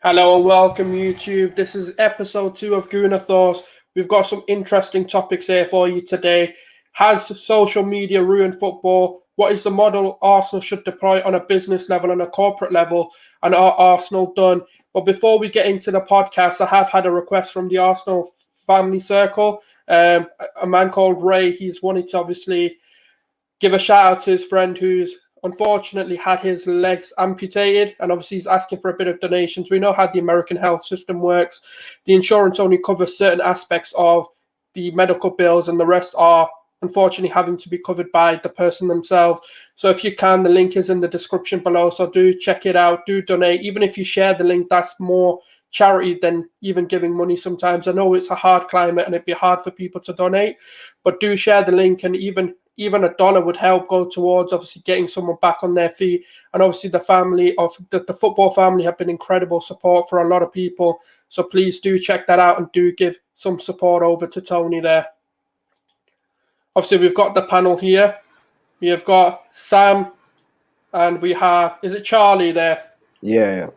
Hello and welcome, YouTube. This is episode 2 of Gooner Thoughts. We've got some interesting topics here for you today. Has social media ruined football? What is the model Arsenal should deploy on a business level and a corporate level? And are Arsenal done? But before we get into the podcast, I have had a request from the Arsenal family circle. A man called Ray, he's wanted to obviously give a shout out to his friend who's unfortunately had his legs amputated, and obviously he's asking for a bit of donations. We know how the American health system works. The insurance only covers certain aspects of the medical bills, and the rest are unfortunately having to be covered by the person themselves. So if you can, the link is in the description below, so do check it out, do donate. Even if you share the link, that's more charity than even giving money sometimes. I know it's a hard climate and it'd be hard for people to donate, but do share the link, and even $1 would help go towards obviously getting someone back on their feet. And obviously the family of the football family have been incredible support for a lot of people. So please do check that out and do give some support over to Tony there. Obviously we've got the panel here. We have got Sam and we have, is it Charlie there? Yeah,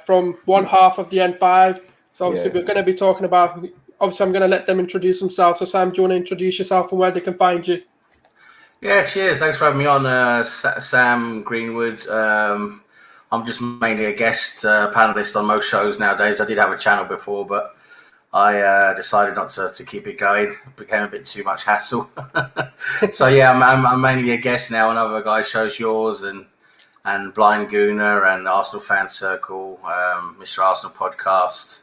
from one half of the N5. So obviously Yeah. we're going to be talking about, obviously I'm going to let them introduce themselves. So Sam, do you want to introduce yourself and where they can find you? Yeah, cheers. Thanks for having me on, Sam Greenwood. I'm just mainly a guest panelist on most shows nowadays. I did have a channel before, but I decided not to keep it going. It became a bit too much hassle. So yeah, I'm mainly a guest now on other guys' shows, yours and Blind Gooner and Arsenal Fan Circle, Mr. Arsenal Podcast.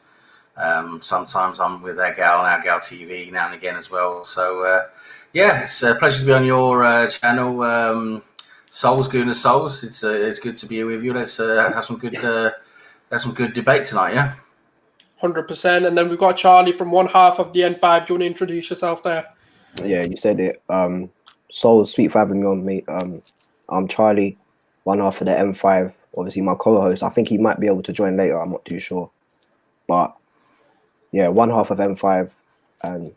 Sometimes I'm with our gal on our gal TV now and again as well. So yeah, it's a pleasure to be on your channel, Souls Gooner Souls. It's good to be here with you. Let's have some good debate tonight. Yeah. 100%. And then we've got Charlie from one half of the N5. Do you want to introduce yourself there? Yeah, you said it. So sweet for having me on, mate. I'm Charlie, one half of the M5. Obviously, my co-host. I think he might be able to join later. I'm not too sure, but yeah, one half of M5, and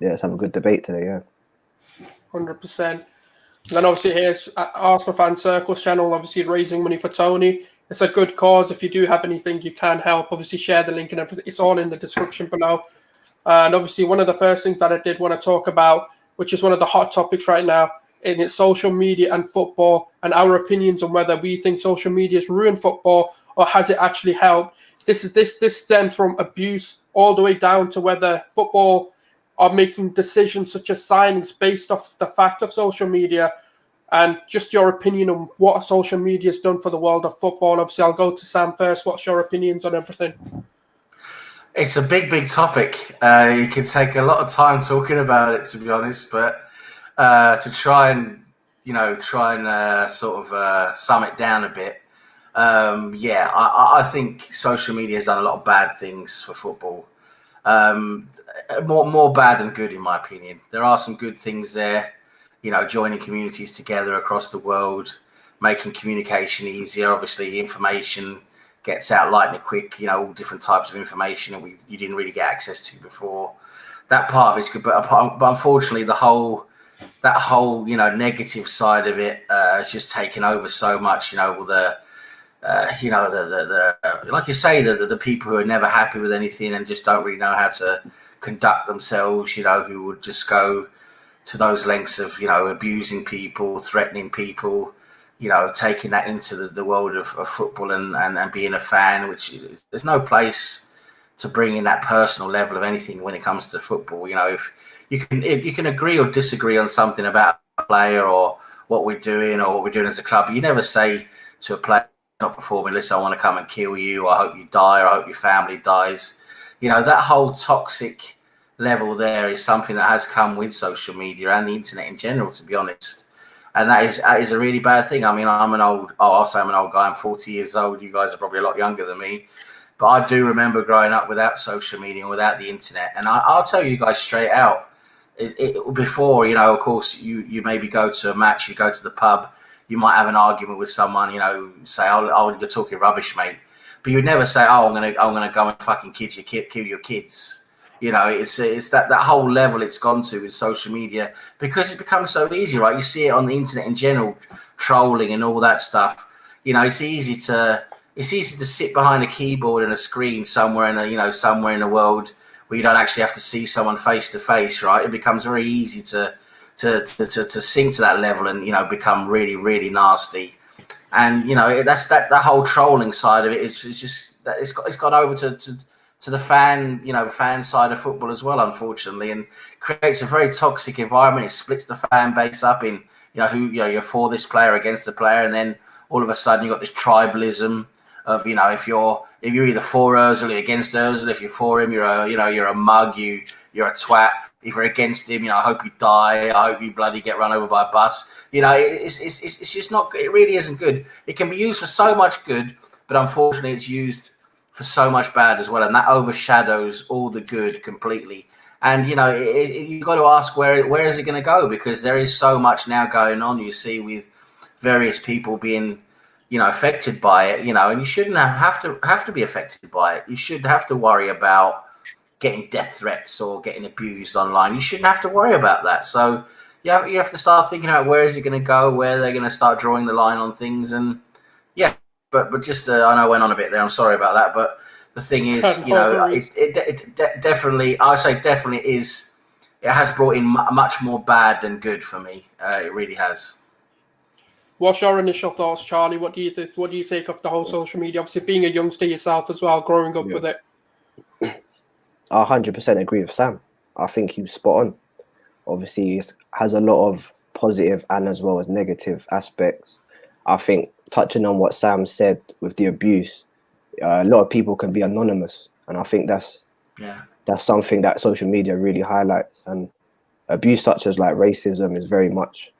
let's have a good debate today. Yeah, 100%. And then obviously here's Arsenal Fan Circle's channel, obviously raising money for Tony. It's a good cause. If you do have anything you can help, obviously share the link and everything. It's all in the description below. And obviously one of the first things that I did want to talk about, which is one of the hot topics right now, and it's social media and football, and our opinions on whether we think social media has ruined football or has it actually helped. This stems from abuse all the way down to whether football are making decisions such as signings based off the fact of social media, and just your opinion on what social media has done for the world of football. Obviously, I'll go to Sam first. What's your opinions on everything? It's a big topic. You can take a lot of time talking about it, to be honest, but to try and sort of sum it down a bit. I think social media has done a lot of bad things for football. More bad than good, in my opinion. There are some good things there, joining communities together across the world, making communication easier. Obviously, information gets out lightning quick, all different types of information that you didn't really get access to before. That part of it's good, but unfortunately, that whole negative side of it has just taken over so much. Like you say, the people who are never happy with anything and just don't really know how to conduct themselves, who would just go to those lengths of, abusing people, threatening people, taking that into the world of football and being a fan, there's no place to bring in that personal level of anything when it comes to football. If you can agree or disagree on something about a player or what we're doing as a club, but you never say to a player not performing, listen, I want to come and kill you, or I hope you die, or I hope your family dies. That whole toxic level there is something that has come with social media and the internet in general, to be honest. And that is a really bad thing. I mean, I'll say I'm an old guy. I'm 40 years old. You guys are probably a lot younger than me. But I do remember growing up without social media and without the internet. And I'll tell you guys straight out, before, of course, you maybe go to a match, you go to the pub, you might have an argument with someone, say, oh, you're talking rubbish, mate. But you'd never say, oh, I'm gonna go and fucking kill your kids. It's that whole level it's gone to with social media, because it becomes so easy, right? You see it on the internet in general, trolling and all that stuff. It's it's easy to sit behind a keyboard and a screen somewhere somewhere in the world where you don't actually have to see someone face to face, right? It becomes very easy to sink to that level and become really, really nasty. And that's that whole trolling side of it is just that it's gone over to the fan side of football as well, unfortunately, and creates a very toxic environment. It splits the fan base up in you're for this player, against the player, and then all of a sudden you've got this tribalism of if you're either for Ozil or against Ozil. If you're for him, you're a mug, you're a twat. If you're against him, I hope you die. I hope you bloody get run over by a bus. It's just not. It really isn't good. It can be used for so much good, but unfortunately, it's used for so much bad as well, and that overshadows all the good completely. And you've got to ask where is it going to go, because there is so much now going on. You see, with various people being affected by it, and you shouldn't have to be affected by it. You shouldn't have to worry about getting death threats or getting abused online. You shouldn't have to worry about that. So you have to start thinking about where is it going to go, where they're going to start drawing the line on things. And yeah, but just I know I went on a bit there. I'm sorry about that. But the thing is, it definitely, I would say definitely is. It has brought in much more bad than good for me. It really has. What's your initial thoughts, Charlie? What do you think? What do you take of the whole social media? Obviously, being a youngster yourself as well, growing up with it. I 100% agree with Sam. I think he's spot on. Obviously, it has a lot of positive and as well as negative aspects. I think touching on what Sam said with the abuse, a lot of people can be anonymous, and I think that's something that social media really highlights. And abuse such as like racism is very much,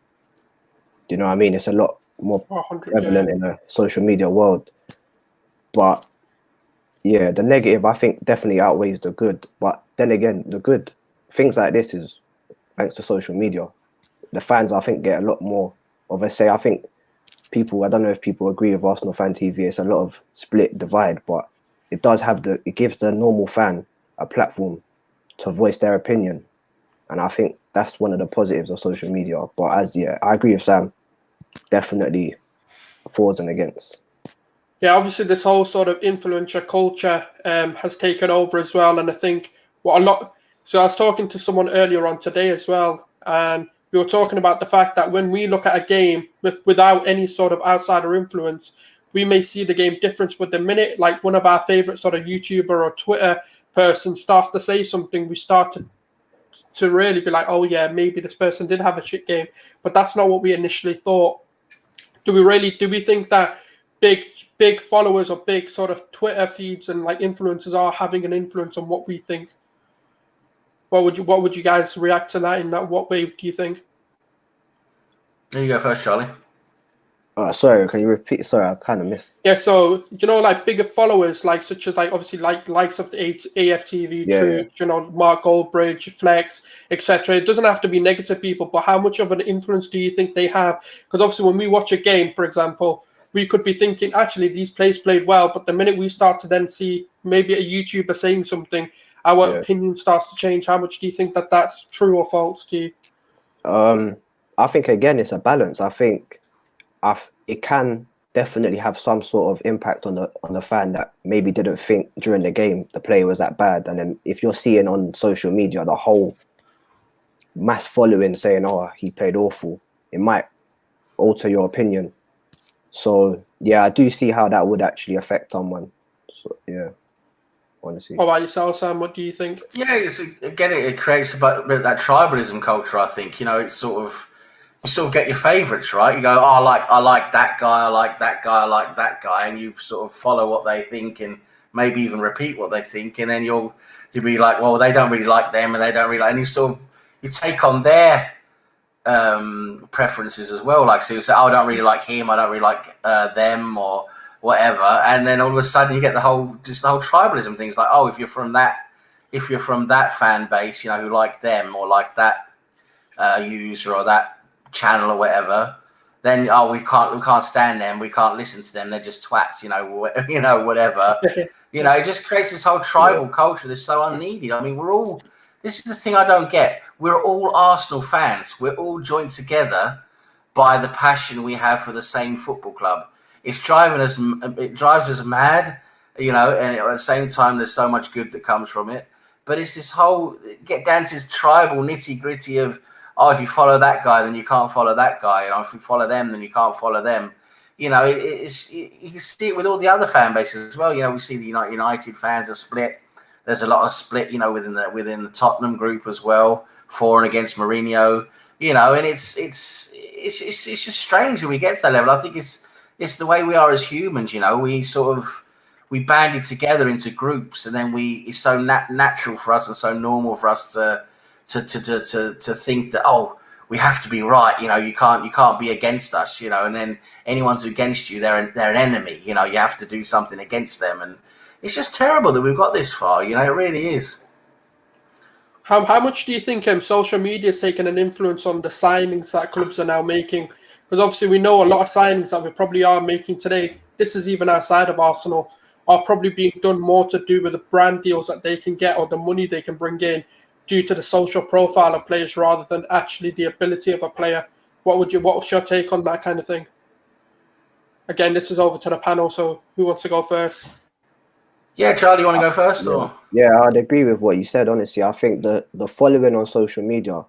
it's a lot more prevalent in the social media world. But yeah, the negative I think definitely outweighs the good. But then again, the good things like this is thanks to social media. The fans, I think, get a lot more of a say. I think people, I don't know if people agree with Arsenal Fan TV, it's a lot of split divide, but it does have it gives the normal fan a platform to voice their opinion. And I think that's one of the positives of social media. But I agree with Sam, definitely forwards and against. Yeah, obviously this whole sort of influencer culture has taken over as well. And I think so I was talking to someone earlier on today as well, and we were talking about the fact that when we look at a game without any sort of outsider influence, we may see the game different. But the minute like one of our favorite sort of YouTuber or Twitter person starts to say something, we start to really be like, oh yeah, maybe this person did have a shit game. But that's not what we initially thought. Do we think that big followers or big sort of Twitter feeds and like influencers are having an influence on what we think? What would you guys react to that? In that, what way do you think? There you go first, Charlie. Sorry, can you repeat? Sorry, I kind of missed. Yeah, so like bigger followers, like such as like obviously like likes of the AFTV, Troop, Mark Goldbridge, Flex, etc. It doesn't have to be negative people, but how much of an influence do you think they have? Because obviously, when we watch a game, for example, we could be thinking actually these players played well, but the minute we start to then see maybe a YouTuber saying something, our opinion starts to change. How much do you think that that's true or false to you? I think again it's a balance. I think it can definitely have some sort of impact on the fan that maybe didn't think during the game the player was that bad, and then if you're seeing on social media the whole mass following saying, "Oh, he played awful," it might alter your opinion. So yeah, I do see how that would actually affect someone. So yeah. Honestly. What about yourself, Sam? What do you think? Yeah, it creates a bit of that tribalism culture. I think it's sort of get your favourites, right? You go, oh, I like that guy, I like that guy, I like that guy, and you sort of follow what they think and maybe even repeat what they think, and then you'll be like, well, they don't really like them, and they don't really like, and you take on their preferences as well. Like, so you say, oh, I don't really like him, I don't really like them, or whatever, and then all of a sudden you get the whole tribalism things. Like, oh, if you're from that fan base, who like them or like that user or that channel or whatever, then we can't stand them, we can't listen to them, they're just twats, whatever. It just creates this whole tribal culture that's so unneeded. I mean, this is the thing I don't get. We're all Arsenal fans. We're all joined together by the passion we have for the same football club. It drives us mad, and at the same time, there's so much good that comes from it. But it's this whole get down to this tribal nitty gritty of, if you follow that guy, then you can't follow that guy, and if you follow them, then you can't follow them. You can see it with all the other fan bases as well. We see the United fans are split. There's a lot of split, within the Tottenham group as well, for and against Mourinho. And it's just strange when we get to that level. I think it's the way we are as humans. We banded together into groups, and then it's so natural for us and so normal for us to think that, we have to be right. You can't be against us. And then anyone who's against you, they're an enemy. You have to do something against them, and it's just terrible that we've got this far. It really is. How much do you think social media has taken an influence on the signings that clubs are now making? Because obviously we know a lot of signings that we probably are making today, this is even outside of Arsenal, are probably being done more to do with the brand deals that they can get or the money they can bring in due to the social profile of players rather than actually the ability of a player. What's your take on that kind of thing? Again, this is over to the panel, so who wants to go first? Yeah, Charlie, you want to go first? Or? Yeah, I'd agree with what you said, honestly. I think the following on social media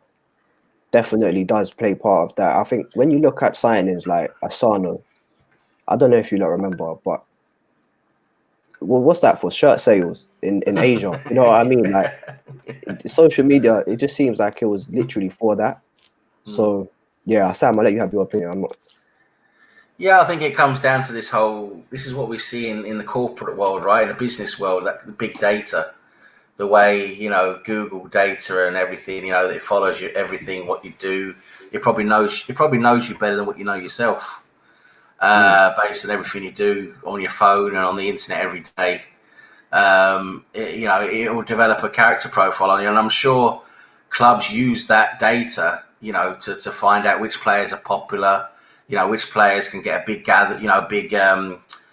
definitely does play part of that. I think when you look at signings like Asano, I don't know if you don't remember, but what's that for? Shirt sales in Asia. You know what I mean? Like social media, it just seems like it was literally for that. So yeah, Sam, I'll let you have your opinion. I'm not. Yeah, I think it comes down to this is what we see in the corporate world, right? In the business world, like the big data, the way, Google data and everything, it follows you, everything, what you do. It probably knows you better than what you know yourself, based on everything you do on your phone and on the internet every day. It will develop a character profile on you. And I'm sure clubs use that data, to find out which players are popular, which players can get a big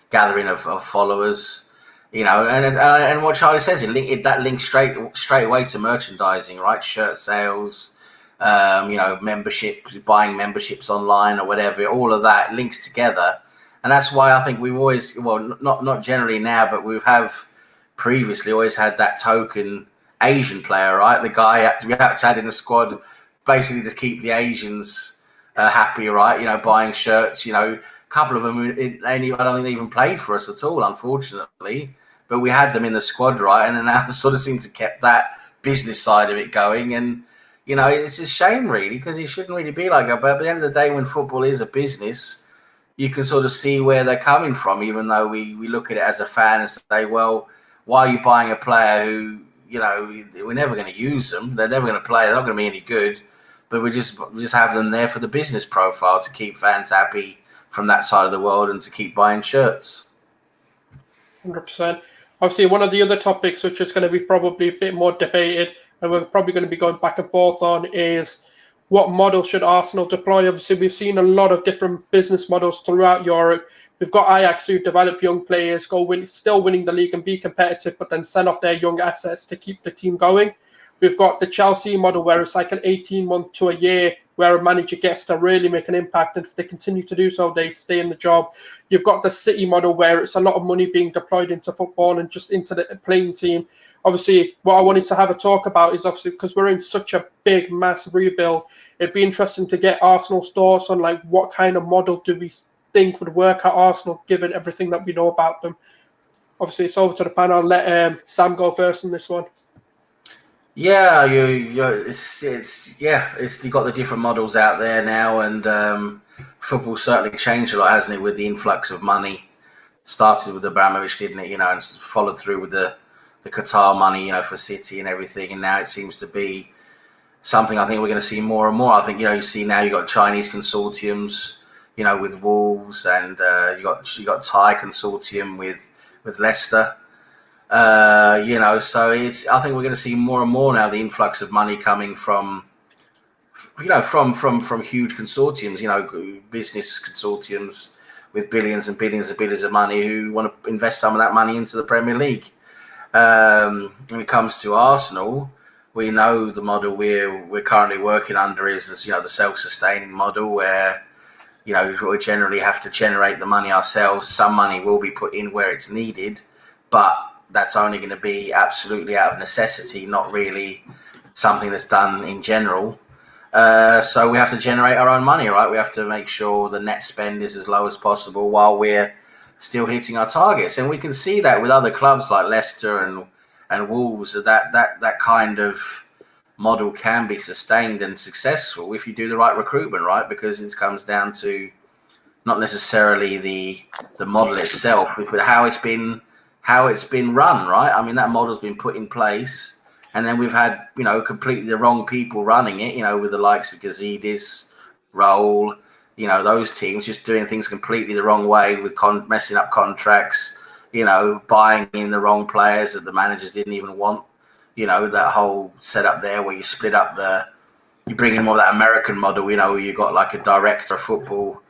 gathering of followers, and what Charlie says, that links straight away to merchandising, right? Shirt sales, memberships, buying memberships online or whatever. All of that links together, and that's why I think we've always, not generally now, but we have previously always had that token Asian player, right? The guy we have to add in the squad basically to keep the Asians happy, right? Buying shirts. A couple of them, I don't think they even played for us at all, unfortunately. But we had them in the squad, right? And then that sort of seemed to kept that business side of it going. And it's a shame, really, because it shouldn't really be like that. But at the end of the day, when football is a business, you can sort of see where they're coming from, even though we look at it as a fan and say, well, why are you buying a player who, we're never going to use them. They're never going to play. They're not going to be any good. But we just have them there for the business profile to keep fans happy from that side of the world and to keep buying shirts. 100%. Obviously, one of the other topics which is going to be probably a bit more debated and we're probably going to be going back and forth on is what model should Arsenal deploy? Obviously, we've seen a lot of different business models throughout Europe. We've got Ajax who develop young players, still winning the league and be competitive, but then sell off their young assets to keep the team going. We've got the Chelsea model where it's like an 18-month to a year where a manager gets to really make an impact. And if they continue to do so, they stay in the job. You've got the City model where it's a lot of money being deployed into football and just into the playing team. Obviously, what I wanted to have a talk about is obviously because we're in such a big, massive rebuild, it'd be interesting to get Arsenal's thoughts on like what kind of model do we think would work at Arsenal given everything that we know about them. Obviously, it's over to the panel. I'll let Sam go first on this one. Yeah, you've got the different models out there now, and football's certainly changed a lot, hasn't it? With the influx of money, started with Abramovich, didn't it? And followed through with the Qatar money, for City and everything, and now it seems to be something I think we're going to see more and more. I think you see now you've got Chinese consortiums, with Wolves, and you got Thai consortium with Leicester. So I think we're going to see more and more now the influx of money coming from huge consortiums, business consortiums with billions and billions and billions of money who want to invest some of that money into the Premier League. When it comes to Arsenal, we know the model we're currently working under is this, the self-sustaining model where you know, we generally have to generate the money ourselves. Some money will be put in where it's needed, but that's only going to be absolutely out of necessity, not really something that's done in general. So we have to generate our own money, right? We have to make sure the net spend is as low as possible while we're still hitting our targets. And we can see that with other clubs like Leicester and Wolves, that kind of model can be sustained and successful if you do the right recruitment, right? Because it comes down to not necessarily the model itself, but how it's been run, right? I mean, that model's been put in place, and then we've had, you know, completely the wrong people running it, you know, with the likes of Gazidis, Roll, you know, those teams just doing things completely the wrong way with messing up contracts, you know, buying in the wrong players that the managers didn't even want. You know, that whole setup there where you split up you bring in more of that American model, you know, where you've got like a director of football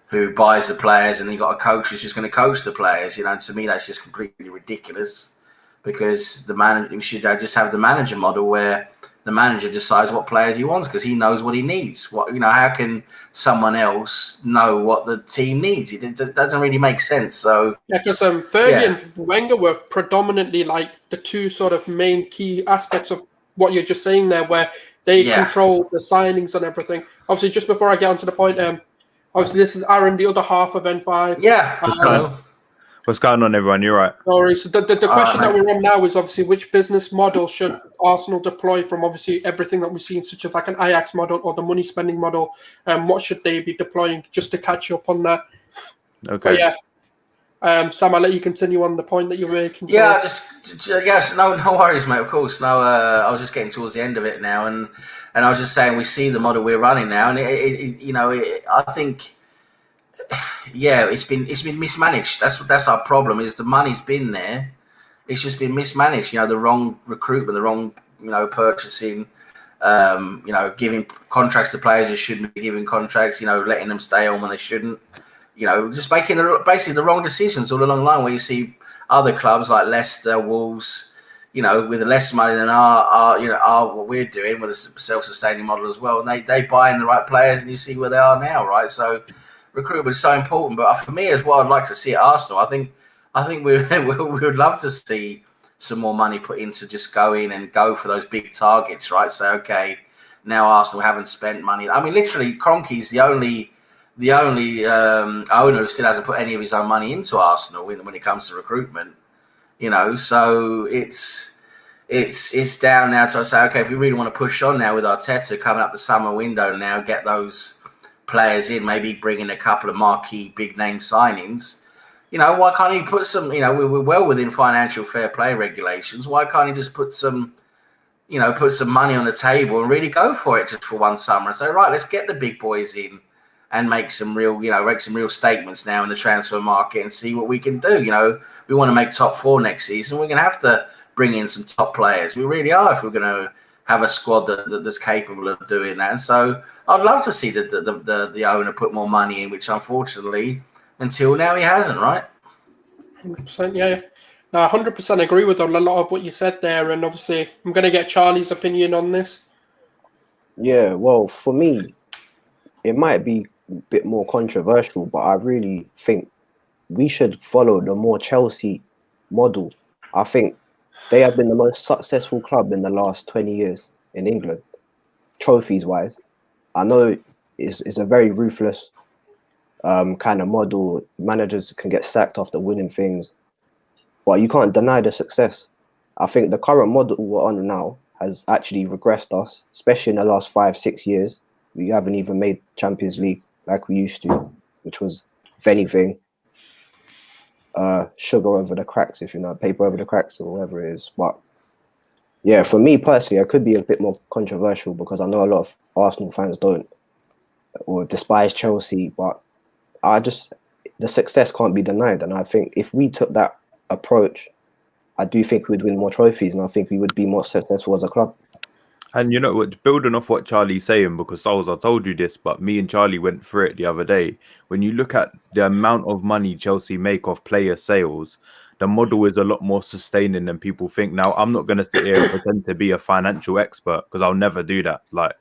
who buys the players, and then you've got a coach who's just going to coach the players, you know. And to me, that's just completely ridiculous, because you should just have the manager model where the manager decides what players he wants because he knows what he needs. What, you know, how can someone else know what the team needs? It doesn't really make sense. So yeah, because Fergie and Wenger were predominantly like the two sort of main key aspects of what you're just saying there, where they control the signings and everything. Obviously, just before I get onto the point, obviously this is Aaron, the other half of N5. Yeah. What's going on, everyone? You're right. Sorry. So the question that we're on now is obviously which business model should Arsenal deploy from obviously everything that we've seen, such as like an Ajax model or the money spending model, and what should they be deploying, just to catch you up on that? Okay. But yeah. Sam, I'll let you continue on the point that you're making. Yeah, yes, no worries, mate. Of course, no. I was just getting towards the end of it now, and I was just saying we see the model we're running now, and I think, yeah, it's been mismanaged. That's our problem. Is the money's been there, it's just been mismanaged. You know, the wrong recruitment, the wrong, you know, purchasing. You know, giving contracts to players who shouldn't be giving contracts. You know, letting them stay on when they shouldn't. You know, just making basically the wrong decisions all along the line, where you see other clubs like Leicester, Wolves, you know, with less money than what we're doing with a self-sustaining model as well. And they buy in the right players, and you see where they are now, right? So recruitment is so important. But for me as well, I'd like to see at Arsenal. I think we would love to see some more money put into just go in and go for those big targets, right? So, okay, now Arsenal haven't spent money. I mean, literally, Kroenke's the only owner who still hasn't put any of his own money into Arsenal when it comes to recruitment, you know. So it's down now to say, okay, if we really want to push on now with Arteta coming up the summer window now, get those players in, maybe bring in a couple of marquee big name signings. You know, why can't he put some? You know, we're well within financial fair play regulations. Why can't he just put some money on the table and really go for it just for one summer and say, right, let's get the big boys in and make some real statements now in the transfer market and see what we can do. You know, we want to make top 4 next season. We're going to have to bring in some top players. We really are, if we're going to have a squad that's capable of doing that. And so I'd love to see the owner put more money in, which unfortunately, until now, he hasn't, right? 100%, yeah. No, 100% agree with a lot of what you said there. And obviously, I'm going to get Charlie's opinion on this. Yeah, well, for me, it might be a bit more controversial, but I really think we should follow the more Chelsea model. I think they have been the most successful club in the last 20 years in England, trophies-wise. I know it's a very ruthless kind of model. Managers can get sacked after winning things, but you can't deny the success. I think the current model we're on now has actually regressed us, especially in the last 5-6 years. We haven't even made Champions League like we used to, which was, if anything, sugar over the cracks, if you know, paper over the cracks or whatever it is. But yeah, for me personally, I could be a bit more controversial because I know a lot of Arsenal fans don't or despise Chelsea, but the success can't be denied. And I think if we took that approach, I do think we'd win more trophies, and I think we would be more successful as a club. And you know what, building off what Charlie's saying, because Souls, I told you this, but me and Charlie went through it the other day. When you look at the amount of money Chelsea make off player sales, the model is a lot more sustaining than people think. Now, I'm not going to sit here and pretend to be a financial expert because I'll never do that. Like,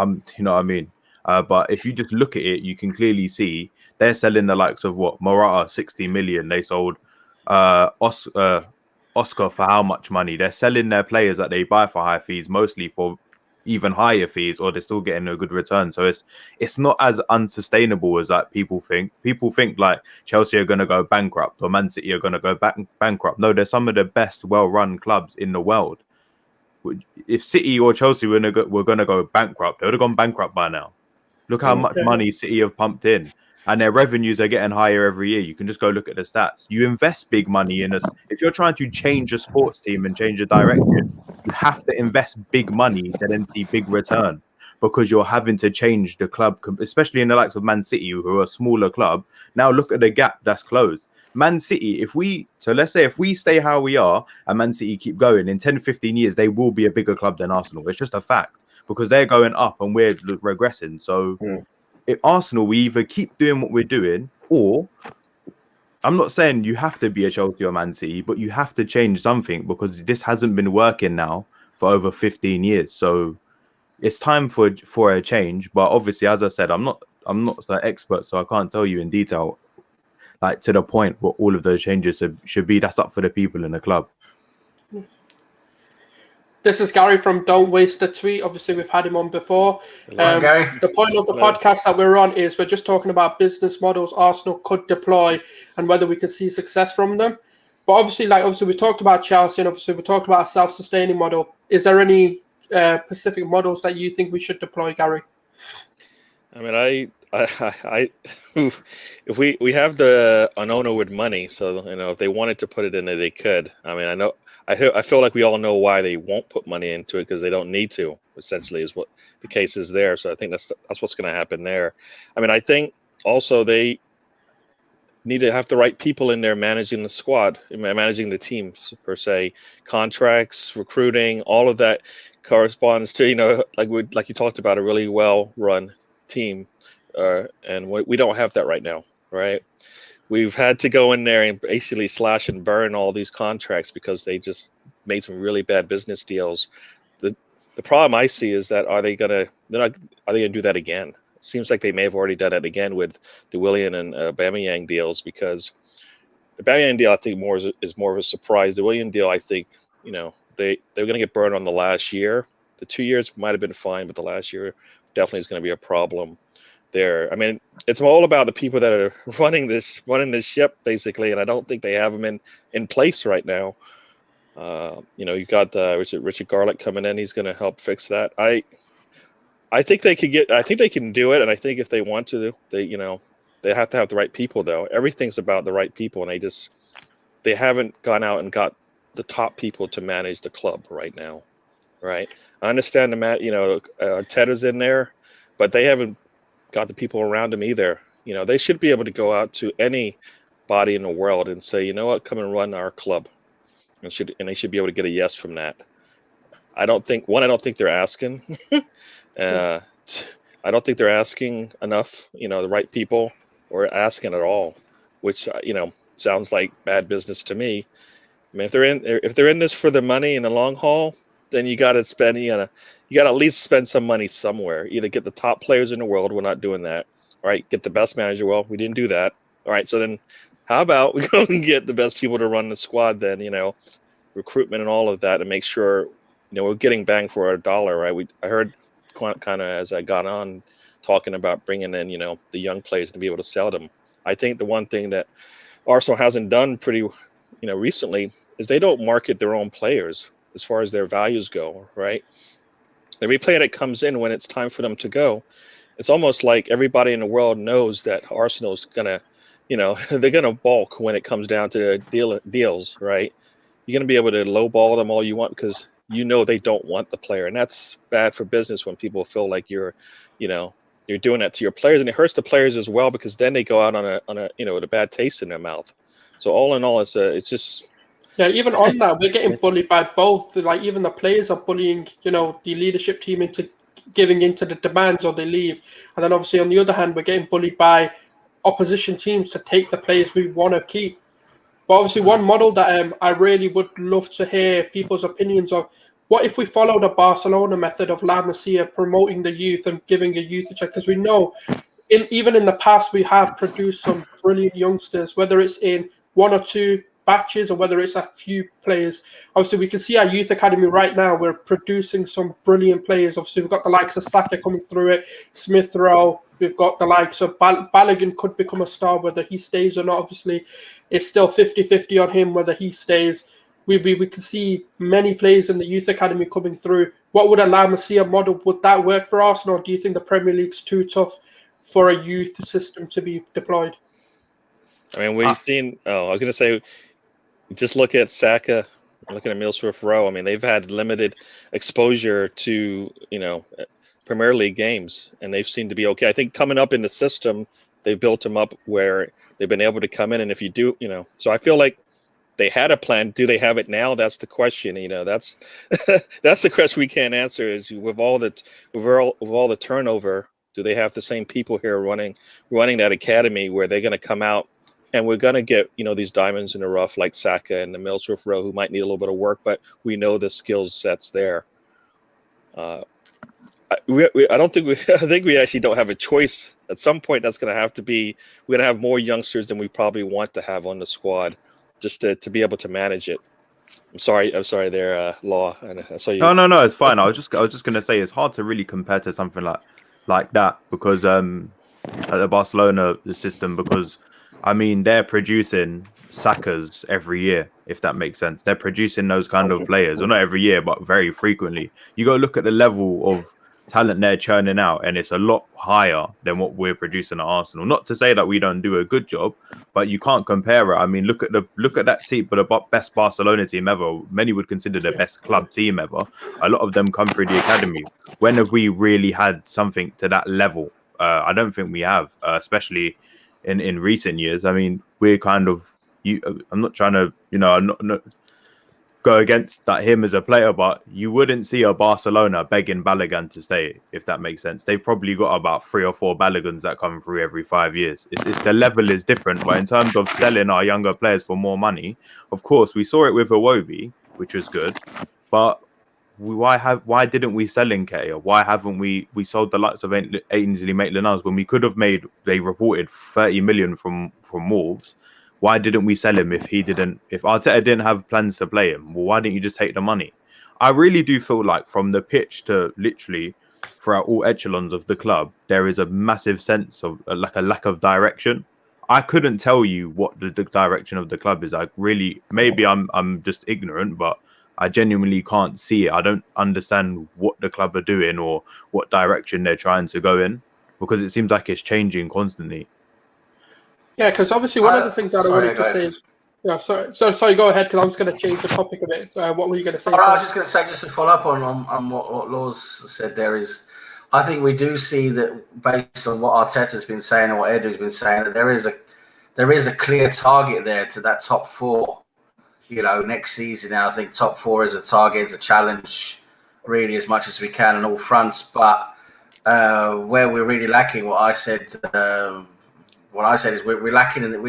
you know what I mean? But if you just look at it, you can clearly see they're selling the likes of what Morata 60 million. They sold Oscar for how much money? They're selling their players that they buy for high fees, mostly for even higher fees, or they're still getting a good return. So it's not as unsustainable as like people think. People think like Chelsea are going to go bankrupt or Man City are going to go bankrupt. No, they're some of the best well-run clubs in the world. If City or Chelsea were going to go bankrupt, they would have gone bankrupt by now. Look how much money City have pumped in, and their revenues are getting higher every year. You can just go look at the stats. You invest big money in us. If you're trying to change a sports team and change a direction, you have to invest big money to then see big return, because you're having to change the club, especially in the likes of Man City, who are a smaller club. Now look at the gap that's closed. Man City, let's say if we stay how we are and Man City keep going, in 10, 15 years, they will be a bigger club than Arsenal. It's just a fact, because they're going up and we're regressing. So if Arsenal, we either keep doing what we're doing, or I'm not saying you have to be a Chelsea or Man City, but you have to change something, because this hasn't been working now for over 15 years. So it's time for a change. But obviously, as I said, I'm not the expert, so I can't tell you in detail, like to the point, what all of those changes should be. That's up for the people in the club. This is Gary from Don't Waste a Tweet. Obviously, we've had him on before. Gary. The point of the podcast that we're on is we're just talking about business models Arsenal could deploy and whether we could see success from them. But obviously we talked about Chelsea, and obviously we talked about a self-sustaining model. Is there any specific models that you think we should deploy, Gary? I mean, if we have an owner with money, so if they wanted to put it in there, they could. I mean, I feel like we all know why they won't put money into it, because they don't need to. Essentially, is what the case is there. So I think that's what's going to happen there. I mean, I think also they need to have the right people in there managing the squad, managing the teams per se, contracts, recruiting, all of that corresponds to like you talked about, a really well run team, and we don't have that right now, right? We've had to go in there and basically slash and burn all these contracts because they just made some really bad business deals. The problem I see is that are they gonna do that again? It seems like they may have already done it again with the Willian and Aubameyang deals, because the Aubameyang deal I think is more of a surprise. The Willian deal, I think, they're gonna get burned on the last year. The 2 years might have been fine, but the last year definitely is going to be a problem there. I mean, it's all about the people that are running this ship, basically, and I don't think they have them in place right now. You've got Richard Garlick coming in. He's going to help fix that. I think they can do it, and I think if they want to, they have to have the right people, though. Everything's about the right people, and they haven't gone out and got the top people to manage the club right now. Right. I understand Arteta's in there, but they haven't got the people around him either. They should be able to go out to any body in the world and say, you know what, come and run our club. And they should be able to get a yes from that. I don't think they're asking. I don't think they're asking enough, the right people, or asking at all, which, sounds like bad business to me. I mean, if they're in this for the money in the long haul, then you got to spend, you got to at least spend some money somewhere. Either get the top players in the world. We're not doing that. All right. Get the best manager. Well, we didn't do that. All right. So then how about we go and get the best people to run the squad then, recruitment and all of that, and make sure, we're getting bang for our dollar, right? I heard kind of as I got on talking about bringing in, the young players to be able to sell them. I think the one thing that Arsenal hasn't done pretty, recently is they don't market their own players as far as their values go, right? Every player that comes in, when it's time for them to go, it's almost like everybody in the world knows that Arsenal's gonna, they're gonna balk when it comes down to deals, right? You're gonna be able to lowball them all you want, because they don't want the player, and that's bad for business when people feel like you're doing that to your players, and it hurts the players as well, because then they go out on a with a bad taste in their mouth. So all in all, it's just. Yeah, even on that, we're getting bullied by both. Like, even the players are bullying, the leadership team into giving into the demands, or they leave. And then obviously on the other hand, we're getting bullied by opposition teams to take the players we want to keep. But obviously one model that I really would love to hear people's opinions of what if we follow the Barcelona method of La Masia promoting the youth and giving a youth a check? Because we know even in the past we have produced some brilliant youngsters, whether it's in 1 or 2 batches or whether it's a few players. Obviously, we can see our youth academy right now. We're producing some brilliant players. Obviously, we've got the likes of Saka coming through it, Smith Rowe. We've got the likes of Balogun could become a star, whether he stays or not. Obviously, it's still 50-50 on him whether he stays. We can see many players in the youth academy coming through. What would a La Masia model, would that work for Arsenal? Or do you think the Premier League's too tough for a youth system to be deployed? I mean, we've seen. Oh, I was going to say, just look at Saka, looking at Middlesbrough Rowe. I mean, they've had limited exposure to Premier League games, and they've seemed to be okay. I think coming up in the system, they've built them up where they've been able to come in. And if you do, so I feel like they had a plan. Do they have it now? That's the question. That's that's the question we can't answer. Is with all the turnover, do they have the same people here running that academy where they're going to come out? And we're going to get, these diamonds in the rough like Saka and the Middlesbrough Rowe who might need a little bit of work, but we know the skill set's there. I don't think I think we actually don't have a choice. At some point, that's going to have to be, we're going to have more youngsters than we probably want to have on the squad just to be able to manage it. I'm sorry there, Law. And I saw you. No, it's fine. I was just going to say it's hard to really compare to something like that because at the Barcelona system, because I mean, they're producing Sakas every year, if that makes sense. They're producing those kind of players, or not every year, but very frequently. You go look at the level of talent they're churning out, and it's a lot higher than what we're producing at Arsenal. Not to say that we don't do a good job, but you can't compare it. I mean, look at that team, but the best Barcelona team ever. Many would consider the best club team ever. A lot of them come through the academy. When have we really had something to that level? I don't think we have, especially in recent years. I mean, we're kind of I'm not trying to I'm not go against him as a player, but you wouldn't see a Barcelona begging Balogun to stay, if that makes sense. They've probably got about 3 or 4 Baloguns that come through every 5 years. It's the level is different, but in terms of selling our younger players for more money, of course we saw it with Iwobi, which was good, but why didn't we sell Nketiah? Or why haven't we sold the likes of Ainsley Maitland-Niles when we could have made, they reported 30 million from Wolves? Why didn't we sell him if Arteta didn't have plans to play him? Well, why didn't you just take the money? I really do feel like from the pitch to literally throughout all echelons of the club, there is a massive sense of a lack of direction. I couldn't tell you what the direction of the club is. Maybe I'm just ignorant, but I genuinely can't see it. I don't understand what the club are doing or what direction they're trying to go in, because it seems like it's changing constantly. Yeah, because obviously one of the things that I wanted to say is, sorry, go ahead, because I was going to change the topic a bit. What were you going to say? I was just going to say, just to follow up on what Laws said there is, I think we do see that based on what Arteta's been saying and what Edu's been saying, that there is a clear target there to that top 4. Next season now, I think top 4 is a target, it's a challenge really as much as we can on all fronts. But where we're really lacking, what I said is we're lacking in that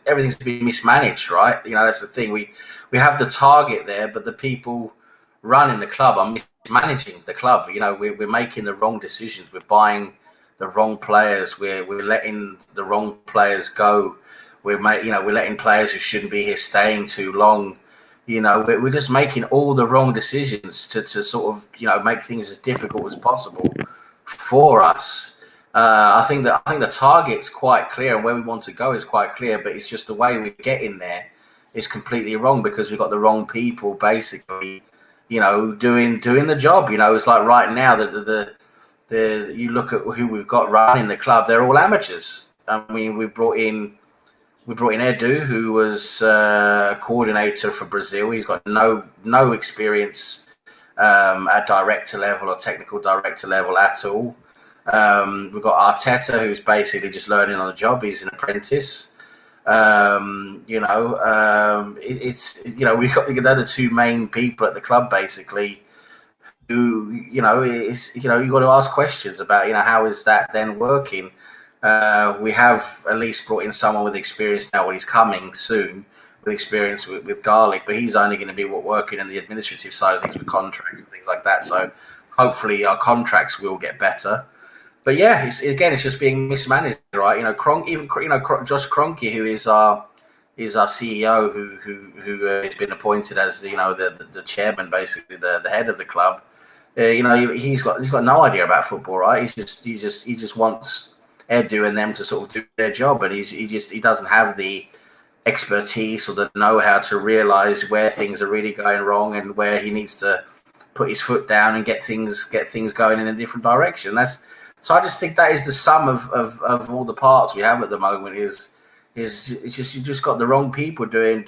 everything's been mismanaged, right? That's the thing. We have the target there, but the people running the club are mismanaging the club. We're making the wrong decisions. We're buying the wrong players. We're letting the wrong players go. We're letting players who shouldn't be here staying too long. We're just making all the wrong decisions to sort of make things as difficult as possible for us. I think the target's quite clear and where we want to go is quite clear, but it's just the way we get in there is completely wrong because we've got the wrong people basically, doing the job. It's like right now the you look at who we've got running the club, they're all amateurs. I mean, we brought in Edu, who was coordinator for Brazil. He's got no experience at director level or technical director level at all. We've got Arteta, who's basically just learning on the job. He's an apprentice. We've got the other 2 main people at the club basically. Who you've got to ask questions about. How is that then working? We have at least brought in someone with experience now. He's coming soon. with experience with Garlic, but he's only going to be working in the administrative side of things with contracts and things like that. So hopefully our contracts will get better. But yeah, it's just being mismanaged, right? Josh Kroenke, who is our CEO, who has been appointed as the chairman, basically the head of the club. He's got no idea about football, right? He just wants Edu and them to sort of do their job, but he doesn't have the expertise or the know-how to realize where things are really going wrong and where he needs to put his foot down and get things going in a different direction. So I just think that is the sum of all the parts we have at the moment. Is it's just you just got the wrong people doing.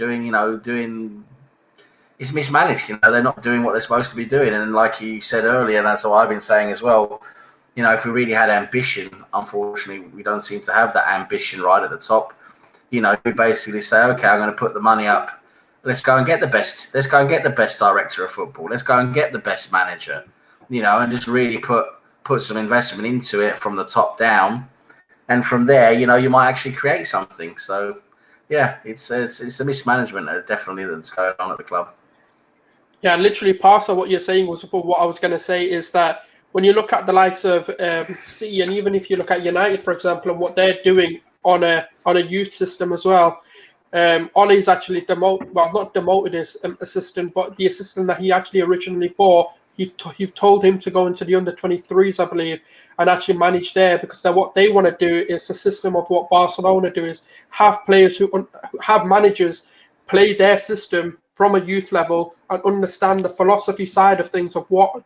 It's mismanaged. They're not doing what they're supposed to be doing. And like you said earlier, and that's what I've been saying as well. If we really had ambition, unfortunately, we don't seem to have that ambition right at the top. We basically say, okay, I'm going to put the money up. Let's go and get the best. Let's go and get the best director of football. Let's go and get the best manager. And just really put some investment into it from the top down, and from there, you might actually create something. So, yeah, it's a mismanagement definitely that's going on at the club. Yeah, literally, part of what you're saying was what I was going to say is that when you look at the likes of City, and even if you look at United, for example, and what they're doing on a youth system as well, Ollie's actually not demoted his assistant, but the assistant that he actually originally bought, he told him to go into the under-23s, I believe, and actually manage there, because what they want to do is a system of what Barcelona do, is have players who have managers play their system from a youth level and understand the philosophy side of things of what,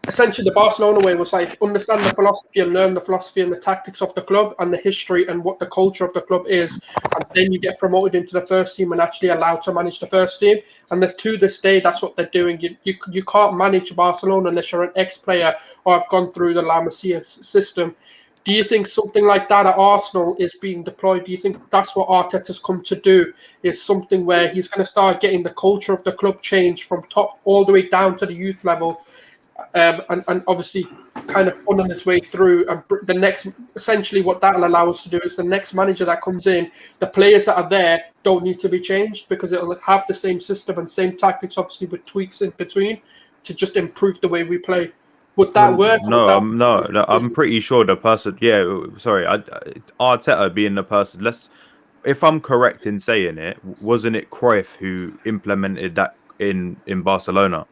essentially the Barcelona way was like understand the philosophy and learn the philosophy and the tactics of the club and the history and what the culture of the club is, and then you get promoted into the first team and actually allowed to manage the first team. And to this day, that's what they're doing. You can't manage Barcelona unless you're an ex-player or have gone through the La Masia system. Do you think something like that at Arsenal is being deployed? Do you think that's what Arteta's come to do, is something where he's going to start getting the culture of the club changed from top all the way down to the youth level, and obviously kind of funnel his way through, and the next, essentially what that'll allow us to do is the next manager that comes in, the players that are there don't need to be changed because it'll have the same system and same tactics, obviously with tweaks in between, to just improve the way we play. Would that work? No, I'm pretty sure the person. Yeah, sorry, Arteta being the person. If I'm correct in saying it, wasn't it Cruyff who implemented that in Barcelona,